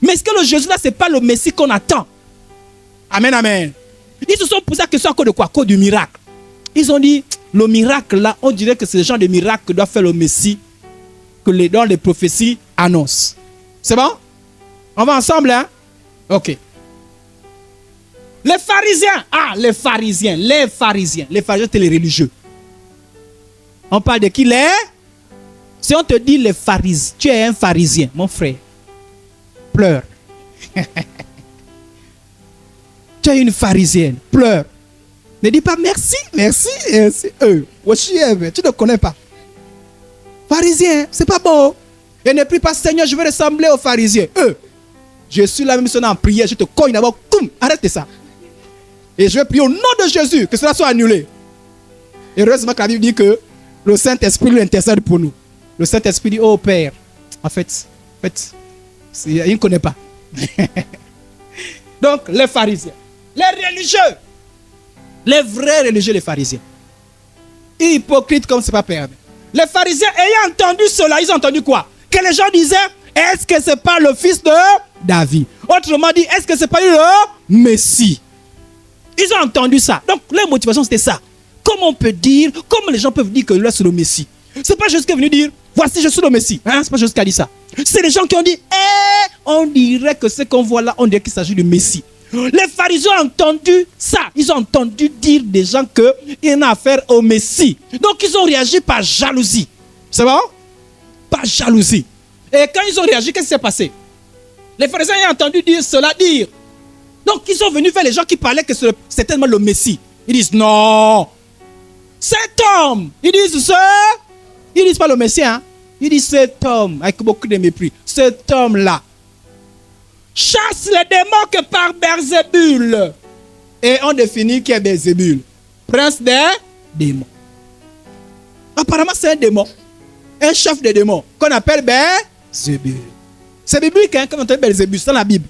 Mais est-ce que le Jésus là, ce n'est pas le Messie qu'on attend? Amen, amen. Ils se sont posé la question à cause de quoi? À cause du miracle. Ils ont dit, le miracle là, on dirait que c'est le genre de miracle que doit faire le Messie, que dans les prophéties annoncent. C'est bon? On va ensemble, hein? Ok. Les pharisiens. Les pharisiens, c'est les religieux. On parle de qui? Si on te dit les pharisiens, tu es un pharisien, mon frère. Pleure. Tu es une pharisienne, pleure. Ne dis pas merci. Tu ne connais pas. Pharisien, c'est pas bon. Et ne prie pas, Seigneur, je veux ressembler aux pharisiens. Je suis là même si on est en prière, je te cogne d'abord. Arrête ça. Et je vais prier au nom de Jésus, que cela soit annulé. Et heureusement que la Bible dit que le Saint-Esprit lui intercède pour nous. Le Saint-Esprit dit, oh Père, en fait, il ne connaît pas. Donc, les pharisiens, les religieux, les vrais religieux, les pharisiens. Hypocrites comme c'est pas permis. Les pharisiens ayant entendu cela, ils ont entendu quoi? Que les gens disaient, est-ce que c'est pas le fils de David? Autrement dit, est-ce que c'est pas le Messie? Ils ont entendu ça. Donc, leur motivation c'était ça. comment on peut dire, comment les gens peuvent dire que là c'est le Messie? C'est pas Jésus qui est venu dire, voici je suis le Messie. Hein? C'est pas Jésus qui a dit ça. C'est les gens qui ont dit, on dirait que ce qu'on voit là, on dirait qu'il s'agit du Messie. Les pharisiens ont entendu ça. Ils ont entendu dire des gens qu'il y a affaire au Messie. Donc ils ont réagi par jalousie. C'est bon? Par jalousie. Et quand ils ont réagi, qu'est-ce qui s'est passé? Les pharisiens ont entendu dire cela dire. Donc ils sont venus vers les gens qui parlaient que c'est tellement le Messie. Ils disent non. Cet homme. Ils disent ce. Ils disent pas le Messie, hein. Ils disent cet homme, avec beaucoup de mépris. Cet homme-là chasse les démons que par Belzébul. Et on définit qui est Belzébul. Prince des démons. Apparemment, c'est un démon. Un chef des démons qu'on appelle Belzébul. C'est biblique, hein, comme on appelle Belzébul, c'est dans la Bible.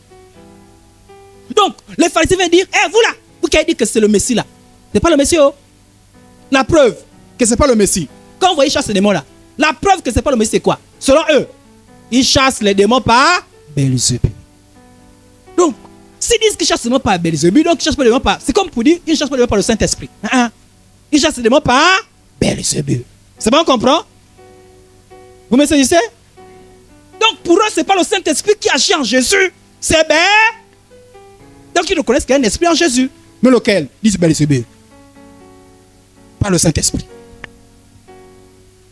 Donc, les pharisiens viennent dire, vous là, vous qui avez dit que c'est le Messie là. C'est pas le Messie, oh. La preuve que c'est pas le Messie. Quand vous voyez chasser les démons là, la preuve que c'est pas le Messie, c'est quoi? Selon eux, ils chassent les démons par Belzébul. Donc, s'ils disent qu'ils chassent les démons par Belzébul, donc ils chassent pas les démons par... C'est comme pour dire, ils ne chassent pas les démons par le Saint-Esprit. Ils chassent les démons par Belzébul. C'est bon, on comprend? Vous me saisissez? Donc, pour eux, ce n'est pas le Saint-Esprit qui agit en Jésus. C'est Donc, ils reconnaissent qu'il y a un esprit en Jésus. Mais lequel? Ils disent Belzébul. Pas le Saint-Esprit.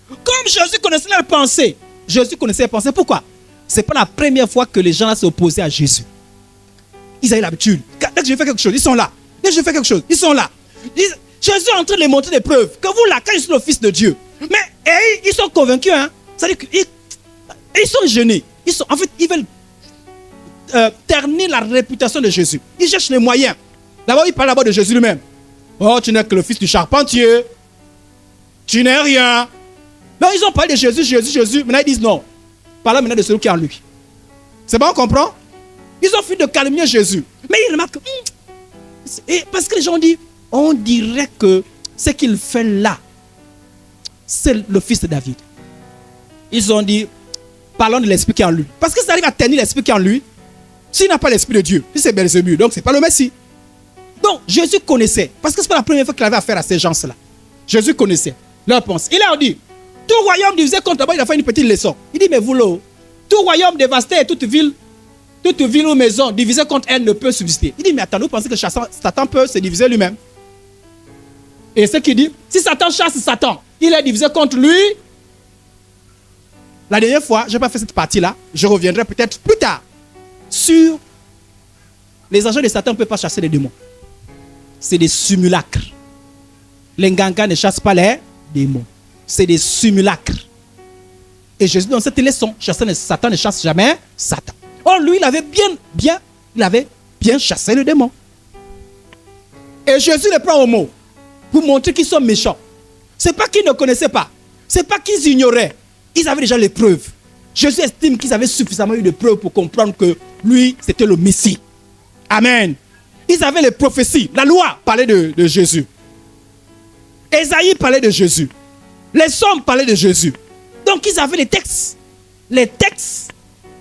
Comme Jésus connaissait leurs pensées. Jésus connaissait leurs pensées. Pourquoi? Ce n'est pas la première fois que les gens là s'opposaient à Jésus. Ils avaient l'habitude. Dès que je fais quelque chose, ils sont là. Dès que je fais quelque chose, ils sont là. Jésus est en train de les montrer des preuves. Que vous là, quand je suis le Fils de Dieu. Mais ils sont convaincus. Hein? C'est-à-dire qu'ils sont gênés. En fait, ils veulent ternir la réputation de Jésus. Ils cherchent les moyens. D'abord, ils parlent d'abord de Jésus lui-même. Oh, tu n'es que le fils du charpentier. Tu n'es rien. Donc, ils ont parlé de Jésus, Jésus, Jésus. Maintenant, ils disent non. Parlons maintenant de celui qui est en lui. C'est bon, on comprend? Ils ont fini de calmer Jésus. Mais ils remarquent que... parce que les gens disent, on dirait que ce qu'il fait là, c'est le fils de David. Ils ont dit, parlons de l'esprit qui est en lui. Parce que ça arrive à tenir l'esprit qui est en lui. S'il n'a pas l'esprit de Dieu, puis c'est Belzébul, donc c'est pas le Messie. Donc Jésus connaissait, parce que c'est pas la première fois qu'il avait affaire à ces gens-là. Jésus connaissait leur pensée. Il leur dit, tout royaume divisé contre d'abord, il a fait une petite leçon. Il dit, mais vous là, tout royaume dévasté et toute ville ou maison divisée contre elle ne peut subsister. Il dit, mais attendez, vous pensez que Satan peut se diviser lui-même? Et ce qu'il dit, si Satan chasse Satan, il est divisé contre lui. La dernière fois, je n'ai pas fait cette partie-là, je reviendrai peut-être plus tard sur les agents de Satan ne peuvent pas chasser les démons. C'est des simulacres. Les Nganga ne chassent pas les démons. C'est des simulacres. Et Jésus dans cette leçon, Satan ne chasse jamais Satan. Or lui, il avait bien chassé le démon. Et Jésus les prend au mot pour montrer qu'ils sont méchants. Ce n'est pas qu'ils ne connaissaient pas. Ce n'est pas qu'ils ignoraient. Ils avaient déjà les preuves. Jésus estime qu'ils avaient suffisamment eu de preuves pour comprendre que lui, c'était le Messie. Amen. Ils avaient les prophéties. La loi parlait de Jésus. Ésaïe parlait de Jésus. Les psaumes parlaient de Jésus. Donc ils avaient les textes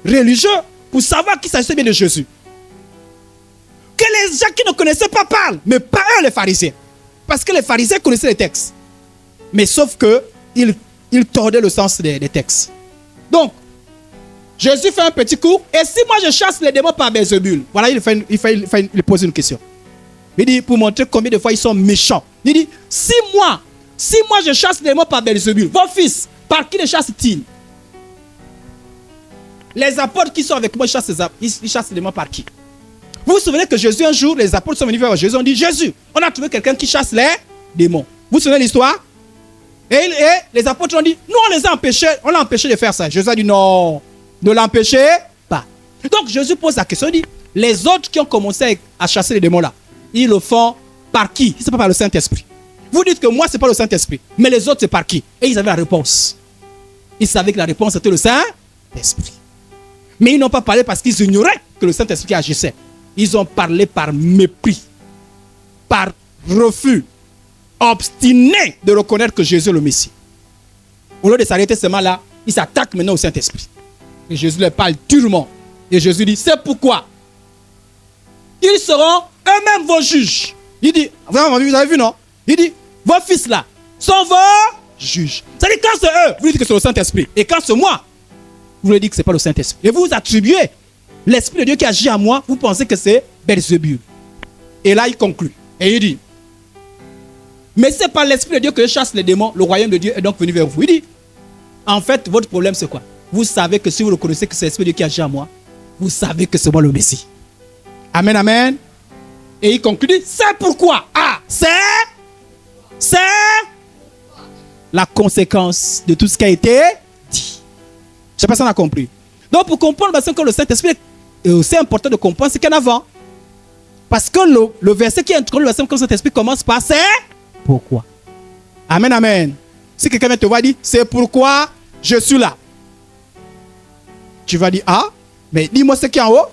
religieux pour savoir qu'il s'agissait bien de Jésus. Que les gens qui ne connaissaient pas parlent, mais pas eux les pharisiens. Parce que les pharisiens connaissaient les textes. Mais sauf que ils tordaient le sens des textes. Donc, Jésus fait un petit cours. Et si moi je chasse les démons par Belzébul, voilà, il pose une question. Il dit, pour montrer combien de fois ils sont méchants. Il dit, si moi je chasse les démons par Belzébul, vos fils, par qui les chassent-ils? Les apôtres qui sont avec moi, ils chassent les démons par qui? Vous vous souvenez que Jésus, un jour, les apôtres sont venus vers Jésus, ont dit, Jésus, on a trouvé quelqu'un qui chasse les démons. Vous vous souvenez de l'histoire? Et les apôtres ont dit, nous on l'a empêché de faire ça. Jésus a dit, non, ne l'empêchez pas. Donc Jésus pose la question, il dit, les autres qui ont commencé à chasser les démons là, ils le font par qui? Ce n'est pas par le Saint-Esprit. Vous dites que moi, ce n'est pas le Saint-Esprit. Mais les autres, c'est par qui? Et ils avaient la réponse. Ils savaient que la réponse était le Saint-Esprit. Mais ils n'ont pas parlé parce qu'ils ignoraient que le Saint-Esprit agissait. Ils ont parlé par mépris, par refus, obstiné de reconnaître que Jésus est le Messie. Au lieu de s'arrêter seulement là, ils s'attaquent maintenant au Saint-Esprit. Et Jésus leur parle durement. Et Jésus dit, c'est pourquoi ils seront eux-mêmes vos juges. Il dit, vous avez vu, non? Il dit, vos fils là, sont vos juges. C'est-à-dire quand c'est eux, vous dites que c'est le Saint-Esprit. Et quand c'est moi, vous lui dites que ce n'est pas le Saint-Esprit. Et vous attribuez l'Esprit de Dieu qui agit en moi, vous pensez que c'est Belzébul. Et là, il conclut. Et il dit, mais c'est par l'Esprit de Dieu que je chasse les démons, le royaume de Dieu est donc venu vers vous. Il dit, en fait, votre problème c'est quoi? Vous savez que si vous reconnaissez que c'est l'Esprit de Dieu qui agit en moi, vous savez que c'est moi le Messie. Amen, amen. Et il conclut, c'est pourquoi. Ah, c'est la conséquence de tout ce qui a été dit. Je ne sais pas si on a compris. Donc pour comprendre que le Saint-Esprit est aussi important de comprendre, c'est qu'en avant. Parce que le verset qui introduit le verset comme Saint-Esprit commence par c'est pourquoi. Amen, amen. Si quelqu'un vient te voir et dit, c'est pourquoi je suis là. Tu vas dire, ah, mais dis-moi ce qui est en haut.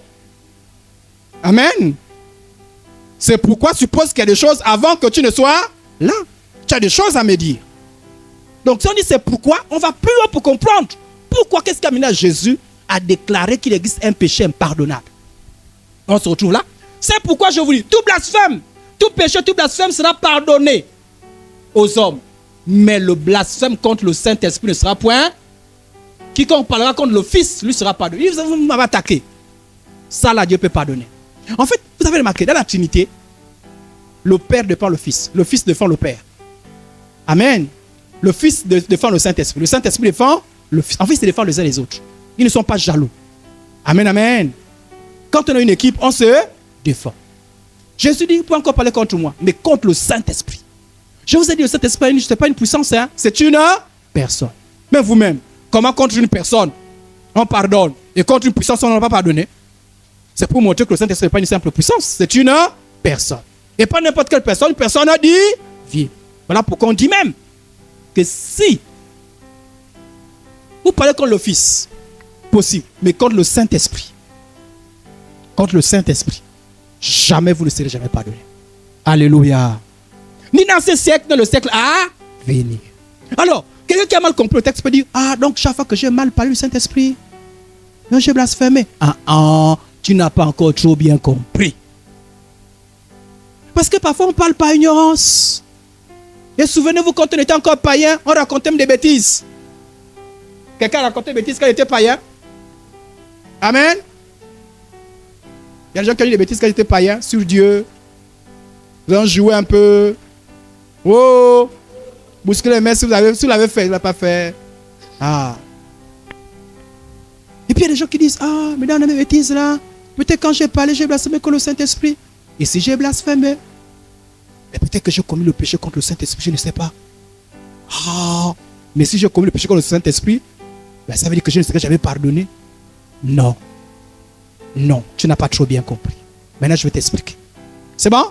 Amen. C'est pourquoi suppose qu'il y a des choses avant que tu ne sois là. Tu as des choses à me dire. Donc si on dit c'est pourquoi, on va plus loin pour comprendre. Pourquoi, qu'est-ce qui a amené à Jésus à déclarer qu'il existe un péché impardonnable? On se retrouve là. C'est pourquoi je vous dis, tout blasphème, tout péché, tout blasphème sera pardonné aux hommes. Mais le blasphème contre le Saint-Esprit ne sera point. Quiconque parlera contre le Fils, lui sera pardonné. Vous m'avez attaqué. Ça là, Dieu peut pardonner. En fait, vous avez remarqué, dans la Trinité, le Père défend le Fils défend le Père. Amen. Le Fils défend le Saint-Esprit. Le Saint-Esprit défend le Fils. En fait, ils se défendent les uns les autres. Ils ne sont pas jaloux. Amen, amen. Quand on a une équipe, on se défend. Jésus dit, vous pouvez encore parler contre moi, mais contre le Saint-Esprit. Je vous ai dit, le Saint-Esprit, ce n'est pas une puissance, hein? C'est une personne. Mais vous-même, comment contre une personne, on pardonne, et contre une puissance, on n'a pas pardonné? C'est pour montrer que le Saint-Esprit n'est pas une simple puissance, c'est une personne. Et pas n'importe quelle personne, une personne a dit, viens. Voilà pourquoi on dit même que si vous parlez contre le Fils, possible, mais contre le Saint-Esprit, jamais vous ne serez jamais pardonné. Alléluia. Ni dans ce siècle, ni dans le siècle à venir. Alors, quelqu'un qui a mal compris le texte peut dire, ah, donc chaque fois que j'ai mal parlé du Saint-Esprit, j'ai blasphémé. Tu n'as pas encore trop bien compris. Parce que parfois on parle par ignorance. Et souvenez-vous, quand on était encore païen, on racontait même des bêtises. Quelqu'un a raconté des bêtises quand il était païen? Amen. Il y a des gens qui ont dit des bêtises quand ils étaient païens sur Dieu. Vous en jouez un peu. Oh, bousculez les mains si vous l'avez fait, vous ne l'avez pas fait. Ah. Et puis il y a des gens qui disent, ah, mais dans mes bêtises là, peut-être quand j'ai parlé, j'ai blasphémé contre le Saint-Esprit. Et si j'ai blasphémé, mais peut-être que j'ai commis le péché contre le Saint-Esprit, je ne sais pas. Ah, mais si j'ai commis le péché contre le Saint-Esprit, ben ça veut dire que je ne serai jamais pardonné. Non. Non, tu n'as pas trop bien compris. Maintenant, je vais t'expliquer. C'est bon?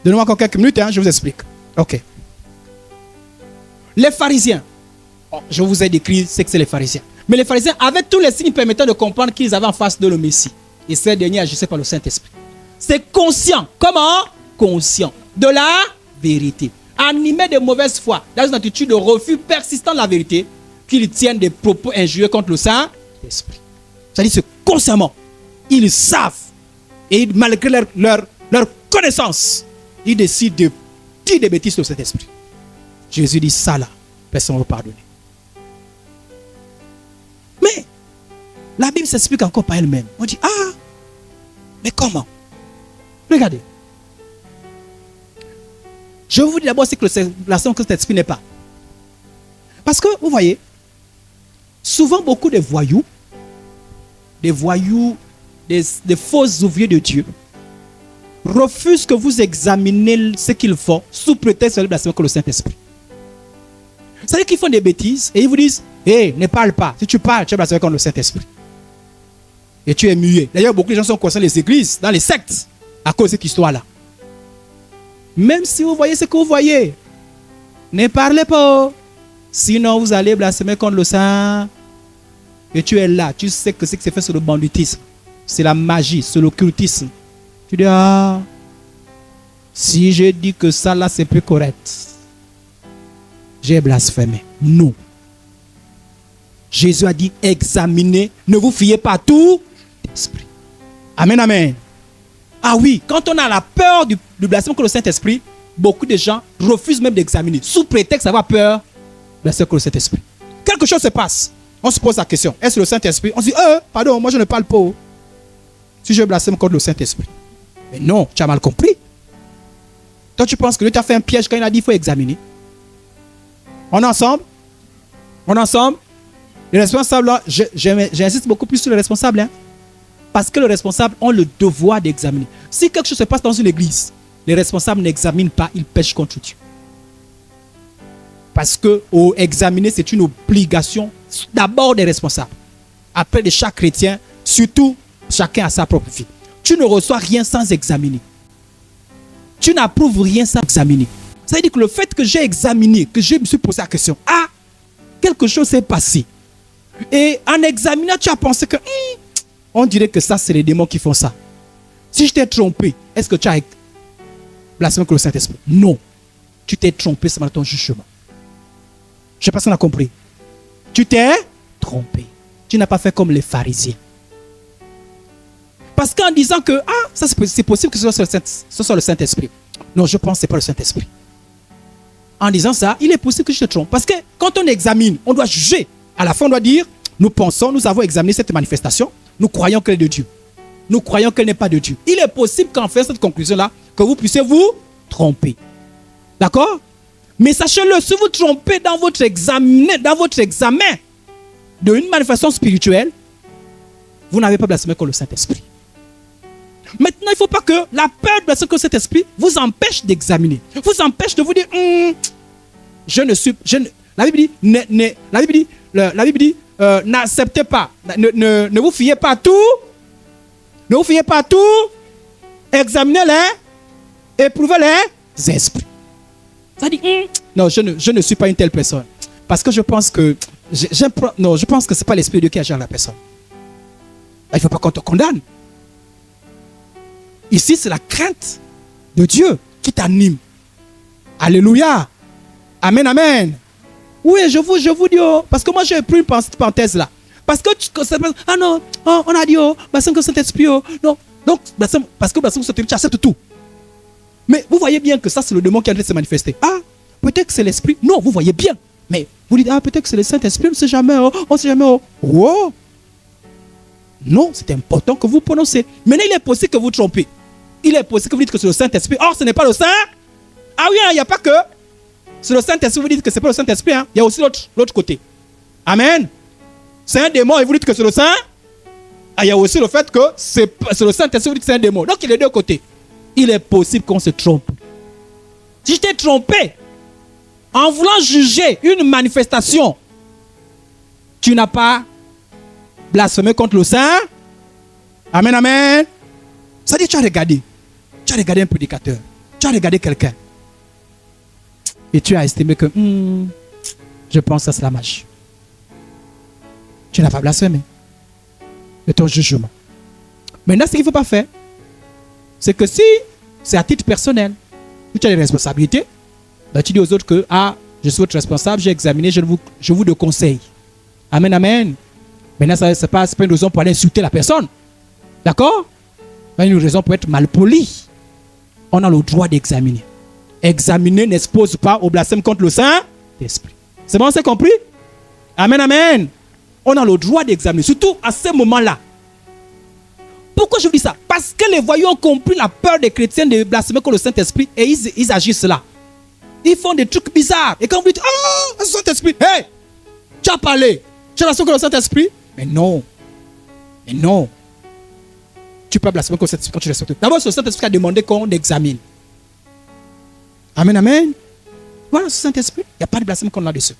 Donnez-moi encore quelques minutes, hein, je vous explique. Ok. Les pharisiens. Oh, je vous ai décrit ce que c'est les pharisiens. Mais les pharisiens avaient tous les signes permettant de comprendre qu'ils avaient en face de le Messie. Et ces derniers agissaient par le Saint-Esprit. C'est conscient. Comment? Conscient de la vérité. Animés de mauvaise foi, dans une attitude de refus persistant de la vérité, qu'ils tiennent des propos injurieux contre le Saint-Esprit. C'est-à-dire, c'est consciemment. Ils savent. Et malgré leur connaissance, ils décident de dire des bêtises sur cet esprit. Jésus dit ça là, personne ne va pardonner. Mais la Bible s'explique encore par elle-même. On dit, ah, mais comment? Regardez. Je vous dis d'abord ce que la Sainte que cet esprit n'est pas. Parce que, vous voyez, souvent beaucoup de voyous, des faux ouvriers de Dieu, refusent que vous examinez ce qu'ils font sous prétexte de blasphémer contre le Saint-Esprit. C'est-à-dire qu'ils font des bêtises et ils vous disent, hé, ne parle pas. Si tu parles, tu es blasphémé contre le Saint-Esprit. Et tu es muet. D'ailleurs, beaucoup de gens sont conscients des églises, dans les sectes, à cause de cette histoire-là. Même si vous voyez ce que vous voyez, ne parlez pas. Sinon, vous allez blasphémer contre le Saint. Et tu es là, tu sais que ce qui s'est fait sur le banditisme, c'est la magie, c'est l'occultisme. Tu dis, ah, si je dis que ça là c'est plus correct, j'ai blasphémé. Non. Jésus a dit, examinez, ne vous fiez pas à tout esprit. Amen, amen. Ah oui, quand on a la peur du blasphème contre le Saint-Esprit, beaucoup de gens refusent même d'examiner, sous prétexte d'avoir peur de ce que le Saint-Esprit. Quelque chose se passe. On se pose la question, est-ce le Saint-Esprit? On se dit, pardon, moi je ne parle pas. Si je blasphème contre le Saint-Esprit. Mais non, tu as mal compris. Toi, tu penses que Dieu t'a fait un piège quand il a dit qu'il faut examiner. On est ensemble? On est ensemble? Les responsables, là, j'insiste beaucoup plus sur les responsables. Hein, parce que les responsables ont le devoir d'examiner. Si quelque chose se passe dans une église, les responsables n'examinent pas, ils pêchent contre Dieu. Parce que examiner, c'est une obligation d'abord des responsables. Après de chaque chrétien, surtout chacun a sa propre vie. Tu ne reçois rien sans examiner. Tu n'approuves rien sans examiner. Ça veut dire que le fait que j'ai examiné, que je me suis posé la question, quelque chose s'est passé. Et en examinant, tu as pensé que on dirait que ça, c'est les démons qui font ça. Si je t'ai trompé, est-ce que tu as blasphémé contre le Saint-Esprit? Non. Tu t'es trompé, c'est dans ton jugement. Je ne sais pas si on a compris. Tu t'es trompé. Tu n'as pas fait comme les pharisiens. Parce qu'en disant que ça c'est possible que ce soit le Saint-Esprit. Non, je pense que ce n'est pas le Saint-Esprit. En disant ça, il est possible que je te trompe. Parce que quand on examine, on doit juger. À la fin, on doit dire, nous avons examiné cette manifestation, nous croyons qu'elle est de Dieu. Nous croyons qu'elle n'est pas de Dieu. Il est possible qu'en faisant cette conclusion-là, que vous puissiez vous tromper. D'accord? Mais sachez-le, si vous trompez dans votre examen d'une manifestation spirituelle, vous n'avez pas blasphémé contre le Saint-Esprit. Maintenant, il ne faut pas que la peur de blasphémer contre le Saint-Esprit vous empêche d'examiner. Vous empêche de vous dire, la Bible dit, n'acceptez pas, ne vous fiez pas à tout, ne vous fiez pas à tout, examinez-les, éprouvez les esprits. Ça dit, non, je ne suis pas une telle personne. Parce que je pense que, je pense que ce n'est pas l'Esprit de Dieu qui agit dans la personne. Il ne faut pas qu'on te condamne. Ici, c'est la crainte de Dieu qui t'anime. Alléluia. Amen, amen. Oui, je vous dis, parce que moi j'ai pris une parenthèse là. Parce que on a dit, blasphème contre Saint-Esprit, non. Donc, parce que blasphème contre Saint-Esprit, tu acceptes tout. Mais vous voyez bien que ça, c'est le démon qui est en train de se manifester. Peut-être que c'est l'Esprit. Non, vous voyez bien. Mais vous dites, peut-être que c'est le Saint-Esprit, on ne sait jamais, on ne sait jamais. Oh. Non, c'est important que vous prononcez. Maintenant, il est possible que vous trompez. Il est possible que vous dites que c'est le Saint-Esprit. Or, ce n'est pas le Saint. Oui, il n'y a pas que. C'est le Saint-Esprit, vous dites que ce n'est pas le Saint-Esprit. Il y a aussi l'autre côté. Amen. C'est un démon et vous dites que c'est le Saint. Il y a aussi le fait que c'est le Saint-Esprit, vous dites que c'est un démon. Donc, il y a les deux côtés. Il est possible qu'on se trompe. Si je t'ai trompé, en voulant juger une manifestation, tu n'as pas blasphémé contre le Saint. Amen, amen. Ça dit, tu as regardé un prédicateur, tu as regardé quelqu'un, et tu as estimé que, je pense que c'est la magie. Tu n'as pas blasphémé de ton jugement. Maintenant, ce qu'il ne faut pas faire, c'est que si c'est à titre personnel, tu as des responsabilités, ben tu dis aux autres que, je suis votre responsable, j'ai examiné, je vous le conseille. Amen, amen. Maintenant, ce n'est pas une raison pour aller insulter la personne. D'accord? Une raison pour être mal poli. On a le droit d'examiner. Examiner n'expose pas au blasphème contre le Saint-Esprit. C'est bon, c'est compris? Amen, amen. On a le droit d'examiner, surtout à ce moment-là. Pourquoi je vous dis ça? Parce que les voyous ont compris la peur des chrétiens de blasphémer contre le Saint-Esprit et ils agissent là. Ils font des trucs bizarres. Et quand vous dites, le Saint-Esprit, hey, tu as parlé, tu as blasphémé contre le Saint-Esprit? Mais non. Mais non. Tu peux blasphémer contre le Saint-Esprit quand tu respectes. D'abord, c'est le Saint-Esprit qui a demandé qu'on examine. Amen, amen. Voilà, ce Saint-Esprit. Il n'y a pas de blasphème qu'on a dessus.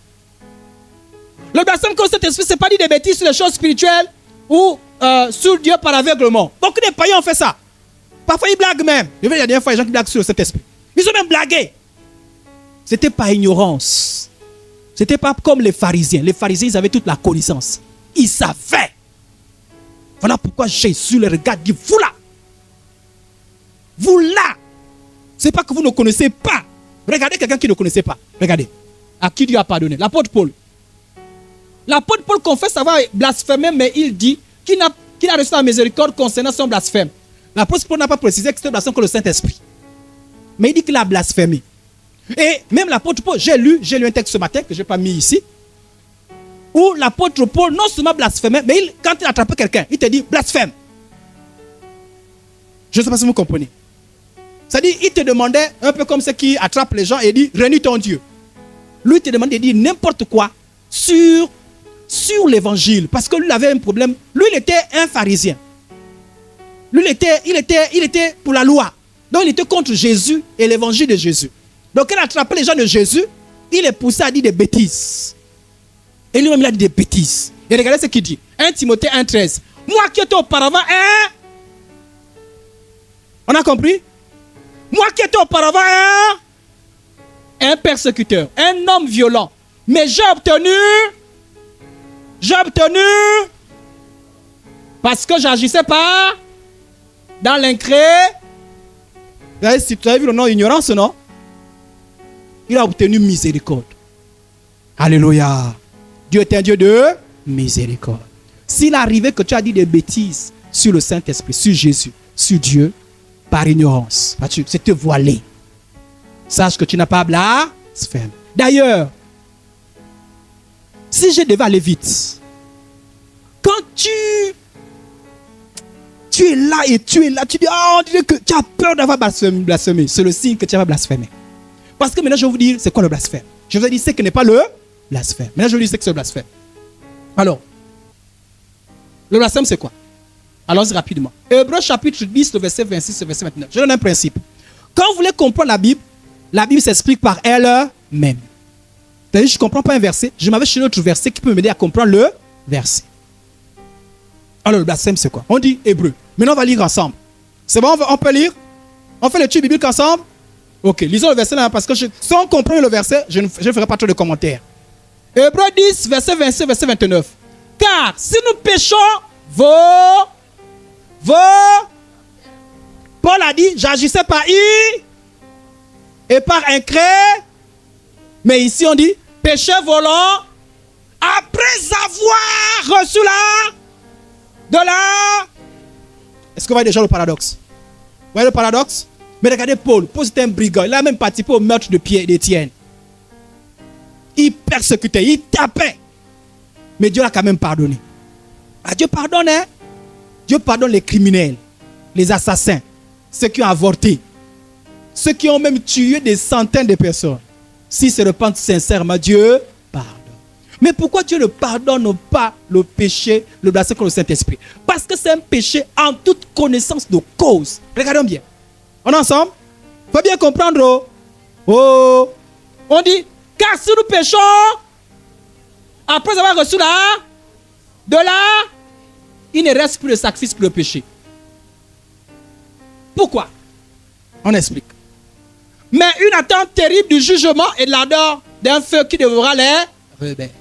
Le blasphème contre le Saint-Esprit, ce n'est pas dit des bêtises sur les choses spirituelles ou sur Dieu par aveuglement. Beaucoup de païens ont fait ça. Parfois, ils blaguent même. Je veux dire, il y a des fois, les gens qui blaguent sur le Saint-Esprit. Ils ont même blagué. Ce n'était pas ignorance. Ce n'était pas comme les pharisiens. Les pharisiens, ils avaient toute la connaissance. Ils savaient. Voilà pourquoi Jésus les regarde, dit, vous là. Vous là. Ce n'est pas que vous ne connaissez pas. Regardez quelqu'un qui ne connaissait pas. Regardez. À qui Dieu a pardonné. L'apôtre Paul. L'apôtre Paul confesse avoir blasphémé, mais il dit qu'il a reçu la miséricorde concernant son blasphème. L'apôtre Paul n'a pas précisé que c'était blasphème contre le Saint-Esprit. Mais il dit qu'il a blasphémé. Et même l'apôtre Paul, j'ai lu un texte ce matin que je n'ai pas mis ici, où l'apôtre Paul non seulement blasphémait, mais quand il attrapait quelqu'un, il te dit blasphème. Je ne sais pas si vous comprenez. C'est-à-dire, il te demandait, un peu comme ceux qui attrapent les gens et dit renie ton Dieu. Lui, il te demandait de dire n'importe quoi sur l'évangile. Parce que lui, il avait un problème. Lui, il était un pharisien. Lui, il était pour la loi. Donc, il était contre Jésus et l'évangile de Jésus. Donc, quand il attrapait les gens de Jésus, il les poussait à dire des bêtises. Et lui-même, il a dit des bêtises. Et regardez ce qu'il dit. 1 Timothée 1,13. Moi qui étais auparavant On a compris? Moi qui étais auparavant un persécuteur, un homme violent. Mais j'ai obtenu parce que j'agissais pas dans l'incré. Si tu as vu le nom ignorance, non? Il a obtenu miséricorde. Alléluia. Dieu est un Dieu de miséricorde. S'il arrivait que tu as dit des bêtises sur le Saint-Esprit, sur Jésus, sur Dieu, par ignorance, c'est te voiler. Sache que tu n'as pas blasphème. D'ailleurs, si je devais aller vite, quand tu es là et tu es là, tu dis, on dirait que tu as peur d'avoir blasphémé. C'est le signe que tu vas blasphémer. Parce que maintenant, je vais vous dire, c'est quoi le blasphème? Je vous ai dit, c'est que n'est pas le blasphème. Maintenant, je vais vous dire, c'est que c'est le blasphème. Alors, le blasphème, c'est quoi? Allons-y rapidement. Hébreux chapitre 10, le verset 26, le verset 29. Je donne un principe. Quand vous voulez comprendre la Bible s'explique par elle-même. C'est-à-dire, je ne comprends pas un verset, je m'avais cherché un autre verset qui peut m'aider à comprendre le verset. Alors, le blasphème, c'est quoi? On dit hébreu. Maintenant, on va lire ensemble. C'est bon, on peut lire? On fait l'étude biblique ensemble? Ok, lisons le verset là, parce que sans comprendre le verset, je ne ferai pas trop de commentaires. Hébreux 10, verset 26, verset 29. Car si nous péchons, Paul a dit, j'agissais par I et par incré. Mais ici on dit, péché volant, après avoir reçu Est-ce qu'on voit déjà le paradoxe? Vous voyez le paradoxe? Mais regardez Paul c'était un brigand. Il a même participé au meurtre de Pierre et d'Étienne. Il persécutait, il tapait. Mais Dieu l'a quand même pardonné. Ah, Dieu pardonne, hein? Dieu pardonne les criminels, les assassins, ceux qui ont avorté, ceux qui ont même tué des centaines de personnes. S'ils se repentent sincèrement, Dieu pardonne. Mais pourquoi Dieu ne pardonne pas le péché, le blasphème contre le Saint-Esprit? Parce que c'est un péché en toute connaissance de cause. Regardons bien. On est ensemble? Il faut bien comprendre. Oh. On dit, car si nous péchons, après avoir reçu il ne reste plus de sacrifice pour le péché. Pourquoi? On explique. Mais une attente terrible du jugement et de l'ardeur d'un feu qui dévorera les rebelles.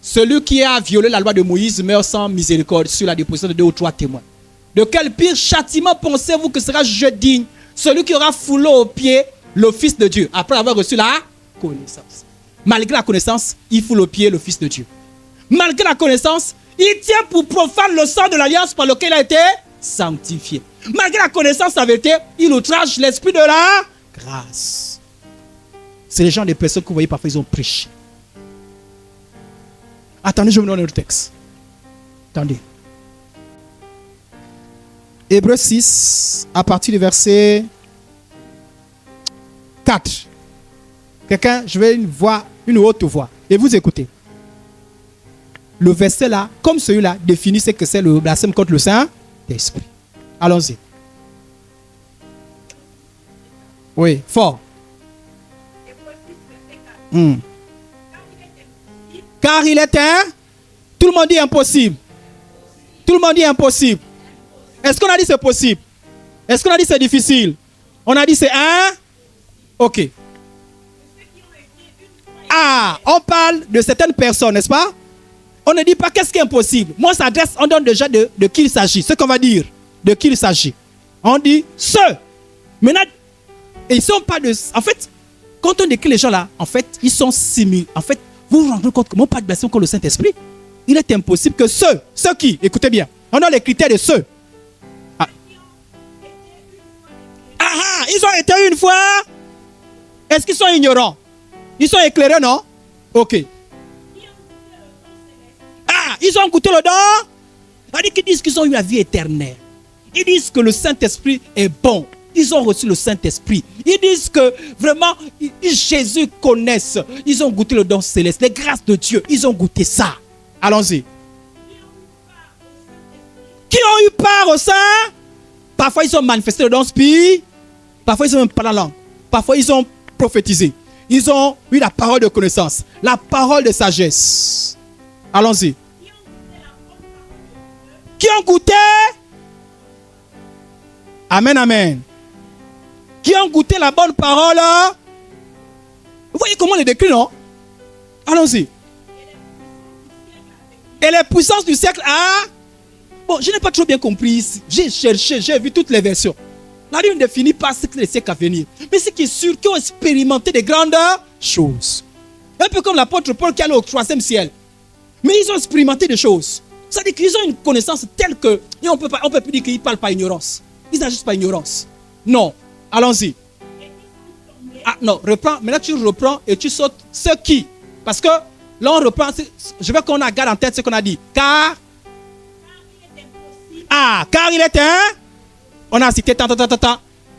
Celui qui a violé la loi de Moïse meurt sans miséricorde sur la déposition de 2 ou 3 témoins. De quel pire châtiment pensez-vous que sera jugé digne celui qui aura foulé aux pieds le Fils de Dieu après avoir reçu la connaissance? Malgré la connaissance, il foule aux pieds le Fils de Dieu. Malgré la connaissance, il tient pour profane le sang de l'alliance par lequel il a été sanctifié. Malgré la connaissance de la vérité, il outrage l'esprit de la grâce. C'est les gens des personnes que vous voyez parfois, ils ont prêché. Attendez, je vais vous donner le texte. Attendez. Hébreux 6, à partir du verset 4. Quelqu'un, je vais une haute voix. Et vous écoutez. Le verset là, comme celui-là, définit ce que c'est le blasphème contre le Saint-Esprit. Allons-y. Oui, fort. Car il est un. Tout le monde dit impossible. Tout le monde dit impossible. Est-ce qu'on a dit c'est possible? Est-ce qu'on a dit c'est difficile? On a dit c'est un. Ok. Ah, on parle de certaines personnes, n'est-ce pas? On ne dit pas qu'est-ce qui est impossible. Moi, ça adresse, on donne déjà de qui il s'agit. Ce qu'on va dire, de qui il s'agit. On dit ceux. Maintenant, et ils sont pas de. En fait, quand on décrit les gens là, en fait, ils sont similaires. En fait, vous vous rendez compte que mon pas de blasphème contre le Saint-Esprit, il est impossible que ceux qui, écoutez bien, on a les critères de ceux. Ils ont été une fois Est-ce qu'ils sont ignorants? Ils sont éclairés, non? Ok. Ah, ils ont goûté le don. Ils disent qu'ils ont eu la vie éternelle. Ils disent que le Saint-Esprit est bon. Ils ont reçu le Saint-Esprit. Ils disent que vraiment, Jésus connaissent. Ils ont goûté le don céleste, les grâces de Dieu. Ils ont goûté ça. Allons-y. Qui ont eu part au sein? Parfois, ils ont manifesté le don spirit. Parfois, ils ont même parlé en langue. Parfois, ils ont prophétisé. Ils ont eu la parole de connaissance, la parole de sagesse. Allons-y. Qui ont goûté? Amen, amen. Qui ont goûté la bonne parole? Vous voyez comment on les décrit, non? Allons-y. Et les puissances du siècle à... Bon, je n'ai pas trop bien compris. J'ai cherché, j'ai vu toutes les versions. La Bible ne définit pas ce que les siècles à venir. Mais ce qui est sûr, qu'ils ont expérimenté des grandes choses. Un peu comme l'apôtre Paul qui allait au 3e ciel. Mais ils ont expérimenté des choses. C'est-à-dire qu'ils ont une connaissance telle que... Et on peut plus dire qu'ils ne parlent pas ignorance. Ils n'agissent pas ignorance. Non. Allons-y. Ah non, reprends. Maintenant tu reprends et tu sautes ce qui. Parce que là on reprend. Je veux qu'on garde en tête ce qu'on a dit. Car il est un. On a cité tant.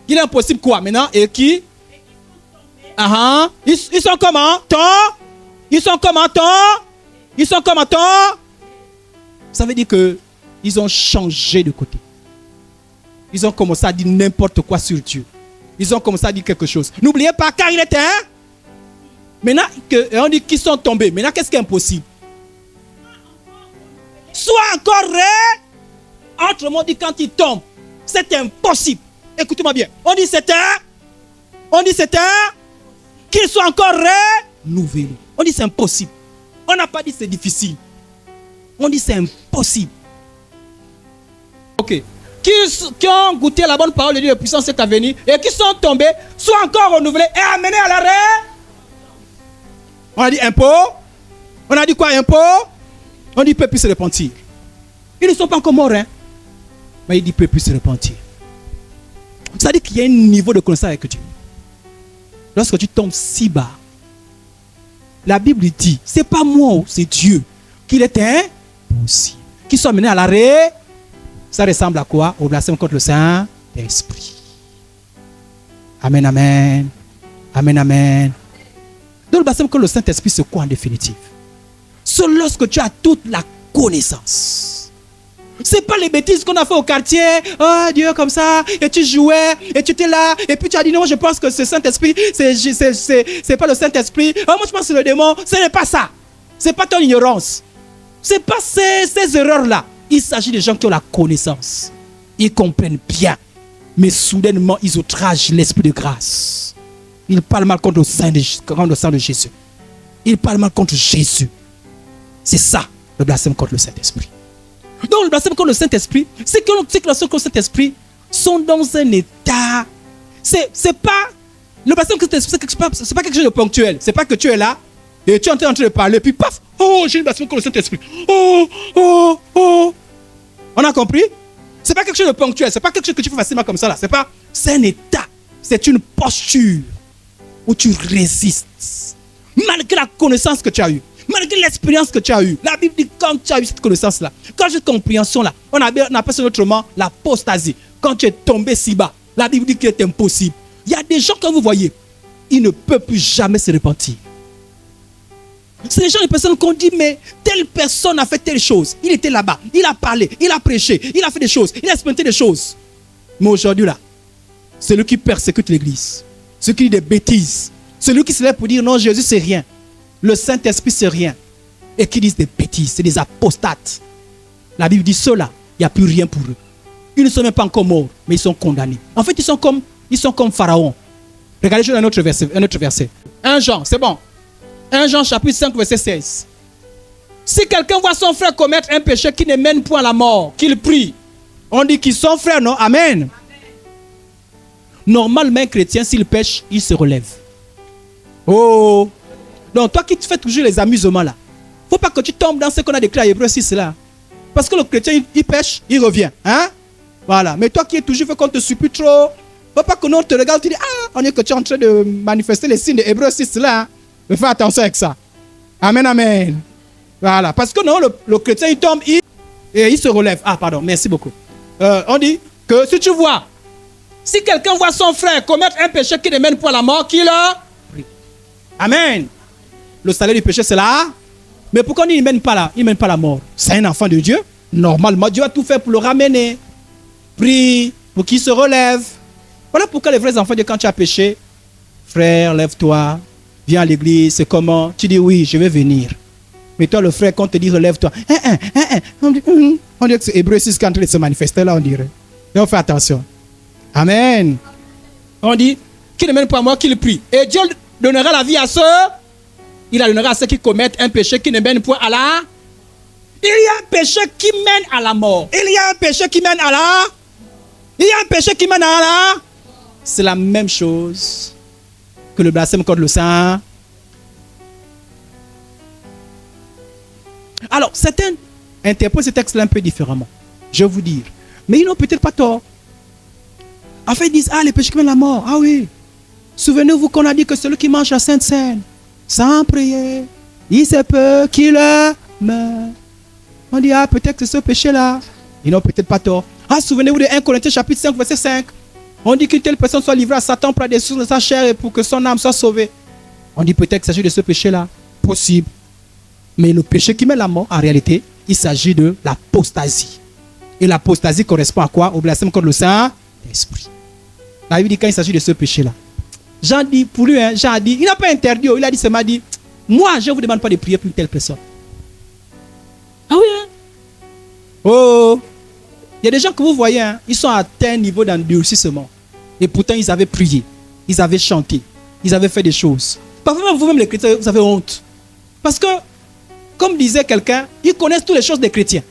Il est impossible quoi maintenant? Et qui? Ils sont comment? Ils sont comment? Ça veut dire que ils ont changé de côté. Ils ont commencé à dire n'importe quoi sur Dieu. Ils ont commencé à dire quelque chose. N'oubliez pas, car il est un. Maintenant, on dit qu'ils sont tombés. Maintenant, qu'est-ce qui est impossible? Soit encore vrai. Autrement, on dit quand ils tombent, c'est impossible. Écoutez-moi bien. On dit c'est un. Qu'ils soient encore renouvelés. On dit c'est impossible. On n'a pas dit c'est difficile. On dit c'est impossible. Ok. Qui ont goûté la bonne parole de Dieu de puissance est à venir et qui sont tombés, soit encore renouvelés et amenés à l'arrêt. On a dit impôt. On a dit quoi impôt? On dit peut plus se repentir. Ils ne sont pas encore morts, hein? Mais il dit peut plus se repentir. Ça dit qu'il y a un niveau de connaissance avec Dieu. Lorsque tu tombes si bas, la Bible dit, c'est pas moi, c'est Dieu, qu'il est impossible. Qu'ils soient amenés à l'arrêt. Ça ressemble à quoi? Au blasphème contre le Saint-Esprit. Amen, amen. Amen, amen. Donc le blasphème contre le Saint-Esprit, c'est quoi en définitive? C'est lorsque tu as toute la connaissance. C'est pas les bêtises qu'on a fait au quartier. Oh Dieu, comme ça. Et tu jouais. Et tu étais là. Et puis tu as dit non, je pense que ce Saint-Esprit, c'est pas le Saint-Esprit. Oh, moi je pense que c'est le démon. Ce n'est pas ça. C'est pas ton ignorance. C'est pas ces erreurs-là. Il s'agit des gens qui ont la connaissance. Ils comprennent bien. Mais soudainement, ils outragent l'esprit de grâce. Ils parlent mal contre le sang de Jésus. Ils parlent mal contre Jésus. C'est ça, le blasphème contre le Saint-Esprit. Donc, le blasphème contre le Saint-Esprit, c'est que les contre le Saint-Esprit sont dans un état. C'est pas. Le blasphème contre le Saint-Esprit, c'est pas quelque chose de ponctuel. C'est pas que tu es là et tu es en train de parler, puis paf, oh, j'ai une blasphème contre le Saint-Esprit. Oh. On a compris? C'est pas quelque chose de ponctuel, c'est pas quelque chose que tu fais facilement comme ça là. C'est un état, c'est une posture où tu résistes. Malgré la connaissance que tu as eue, malgré l'expérience que tu as eue. La Bible dit quand tu as eu cette connaissance là, quand cette compréhension là, on appelle ça autrement l'apostasie. Quand tu es tombé si bas, la Bible dit qu'il est impossible. Il y a des gens que vous voyez, ils ne peuvent plus jamais se repentir. C'est les gens, les personnes qu'on dit, mais telle personne a fait telle chose. Il était là-bas, il a parlé, il a prêché, il a fait des choses, il a expérimenté des choses. Mais aujourd'hui là, c'est lui qui persécute l'église. Celui qui dit des bêtises. Celui qui se lève pour dire non, Jésus c'est rien. Le Saint-Esprit c'est rien. Et qui disent des bêtises, c'est des apostates. La Bible dit ceux-là, il n'y a plus rien pour eux. Ils ne sont même pas encore morts, mais ils sont condamnés. En fait, ils sont comme Pharaon. Regardez juste un autre verset. 1 Jean, c'est bon. 1 Jean chapitre 5 verset 16. Si quelqu'un voit son frère commettre un péché qui ne mène point à la mort, qu'il prie. On dit qu'ils sont frères, non? Amen. Normalement, un chrétien, s'il pêche, il se relève. Oh! Donc, toi qui te fais toujours les amusements là, il ne faut pas que tu tombes dans ce qu'on a déclaré à Hébreux 6 là. Parce que le chrétien, il pêche, il revient. Hein? Voilà. Mais toi qui es toujours fait qu'on te supplie trop, Faut pas que nous on te regarde, tu dis, ah, on est que tu es en train de manifester les signes de Hébreux 6 là. Mais fais attention avec ça. Amen, amen. Voilà. Parce que non, le chrétien, il tombe, et il se relève. Ah, pardon, merci beaucoup. On dit que si tu vois, si quelqu'un voit son frère commettre un péché qui ne mène pas à la mort, qu'il prie. Amen. Le salaire du péché, c'est là. Mais pourquoi il ne mène pas là? Il ne mène pas la mort. C'est un enfant de Dieu. Normalement, Dieu a tout fait pour le ramener. Prie pour qu'il se relève. Voilà pourquoi les vrais enfants de Dieu, quand tu as péché, frère, lève-toi, viens à l'église, c'est comment? Tu dis oui, je vais venir. Mais toi, le frère, quand on te dit relève-toi, on dit que c'est Hébreux 6 qui est en train de se manifester là, on dirait. Donc fais attention. Amen. On dit, qui ne mène pas à moi, qu'il prie. Et Dieu donnera la vie à ceux, il la donnera à ceux qui commettent un péché qui ne mène point à la. Il y a un péché qui mène à la mort. Il y a un péché qui mène à la. Il y a un péché qui mène à la. C'est la même chose que le blasphème contre le Saint. Alors, certains interprètent ce texte-là un peu différemment. Je vais vous dire. Mais ils n'ont peut-être pas tort. En fait, ils disent, ah, les péchés qui mènent à la mort. Ah oui. Souvenez-vous qu'on a dit que celui qui mange la Sainte Seine, sans prier, il se peut qu'il meure. On dit, ah, peut-être que ce péché-là. Ils n'ont peut-être pas tort. Ah, souvenez-vous de 1 Corinthiens chapitre 5, verset 5. On dit qu'une telle personne soit livrée à Satan pour la destruction de sa chair et pour que son âme soit sauvée. On dit peut-être qu'il s'agit de ce péché-là. Possible. Mais le péché qui met la mort, en réalité, il s'agit de l'apostasie. Et l'apostasie correspond à quoi? Au blasphème contre le Saint-Esprit. La Bible dit quand il s'agit de ce péché-là. Jean dit, pour lui, Jean a dit, il n'a pas interdit, il a dit seulement dit, moi je ne vous demande pas de prier pour une telle personne. Ah oui, hein? Oh! Il y a des gens que vous voyez, hein, ils sont à un niveau d'endurcissement. Et pourtant, ils avaient prié, ils avaient chanté, ils avaient fait des choses. Parfois, vous-même, les chrétiens, vous avez honte. Parce que, comme disait quelqu'un, ils connaissent toutes les choses des chrétiens.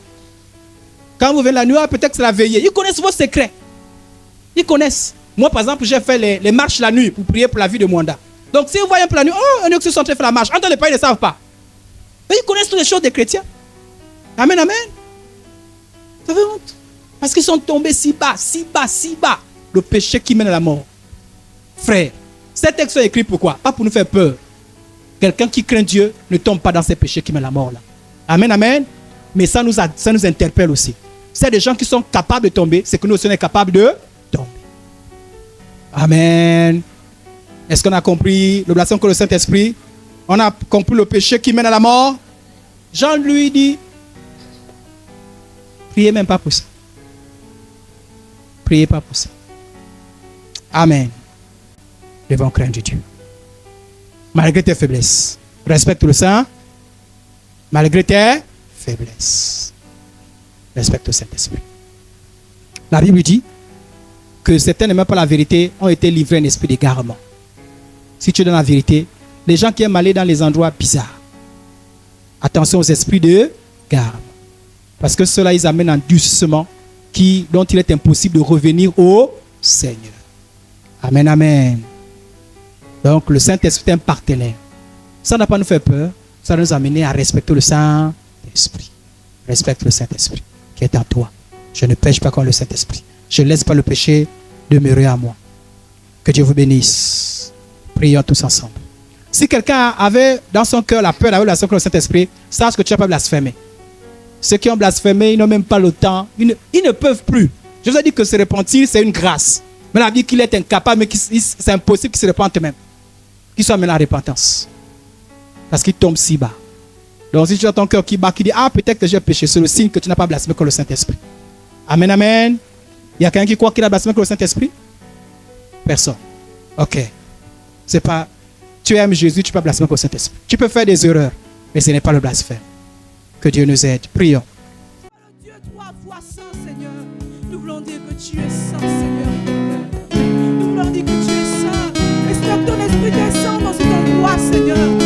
Quand vous venez la nuit, peut-être que c'est la veillée. Ils connaissent vos secrets. Ils connaissent. Moi, par exemple, j'ai fait les marches la nuit pour prier pour la vie de Mwanda. Donc, si vous voyez un peu la nuit, oh, un qui sont en train de faire la marche, en les pays, ils ne savent pas. Mais ils connaissent toutes les choses des chrétiens. Amen, amen. Vous avez honte. Parce qu'ils sont tombés si bas, si bas, si bas. Le péché qui mène à la mort. Frère, ces textes sont écrits pourquoi? Pas pour nous faire peur. Quelqu'un qui craint Dieu ne tombe pas dans ces péchés qui mènent à la mort là. Amen, amen. Mais ça nous interpelle aussi. C'est des gens qui sont capables de tomber, c'est que nous aussi on est capables de tomber. Amen. Est-ce qu'on a compris le blasphème contre le Saint-Esprit? On a compris le péché qui mène à la mort? Jean lui dit, priez même pas pour ça. Priez pas pour ça. Amen. Devons craindre Dieu. Malgré tes faiblesses, respecte le Saint. Malgré tes faiblesses, respecte le Saint-Esprit. La Bible dit que certains n'aiment pas la vérité ont été livrés à un esprit d'égarement. Si tu es dans la vérité, les gens qui aiment aller dans les endroits bizarres, attention aux esprits de garde. Parce que ceux-là, ils amènent un endurcissement dont il est impossible de revenir au Seigneur. Amen, amen. Donc, le Saint-Esprit est un partenaire. Ça n'a pas nous fait peur. Ça nous a amené à respecter le Saint-Esprit. Respecte le Saint-Esprit qui est en toi. Je ne pêche pas contre le Saint-Esprit. Je ne laisse pas le péché demeurer à moi. Que Dieu vous bénisse. Prions tous ensemble. Si quelqu'un avait dans son cœur la peur d'avoir la contre le Saint-Esprit, sache que tu n'as pas blasphémé. Ceux qui ont blasphémé, ils n'ont même pas le temps. Ils ne peuvent plus. Je vous ai dit que se repentir, c'est une grâce. Mais la vie qu'il est incapable, mais c'est impossible qu'il se repente même. Qu'il soit amené à la repentance. Parce qu'il tombe si bas. Donc si tu as ton cœur qui bat, qui dit, ah peut-être que j'ai péché, c'est le signe que tu n'as pas blasphémé contre le Saint-Esprit. Amen, amen. Il y a quelqu'un qui croit qu'il a blasphémé contre le Saint-Esprit? Personne. Ok. C'est pas, tu aimes Jésus, tu peux blasphémer contre le Saint-Esprit. Tu peux faire des erreurs, mais ce n'est pas le blasphème. Que Dieu nous aide. Prions. Dieu, trois fois saint, Seigneur. Nous voulons dire que tu es saint, Seigneur. Nous voulons dire que tu es saint. Laisse ton esprit descendre dans cet endroit, Seigneur.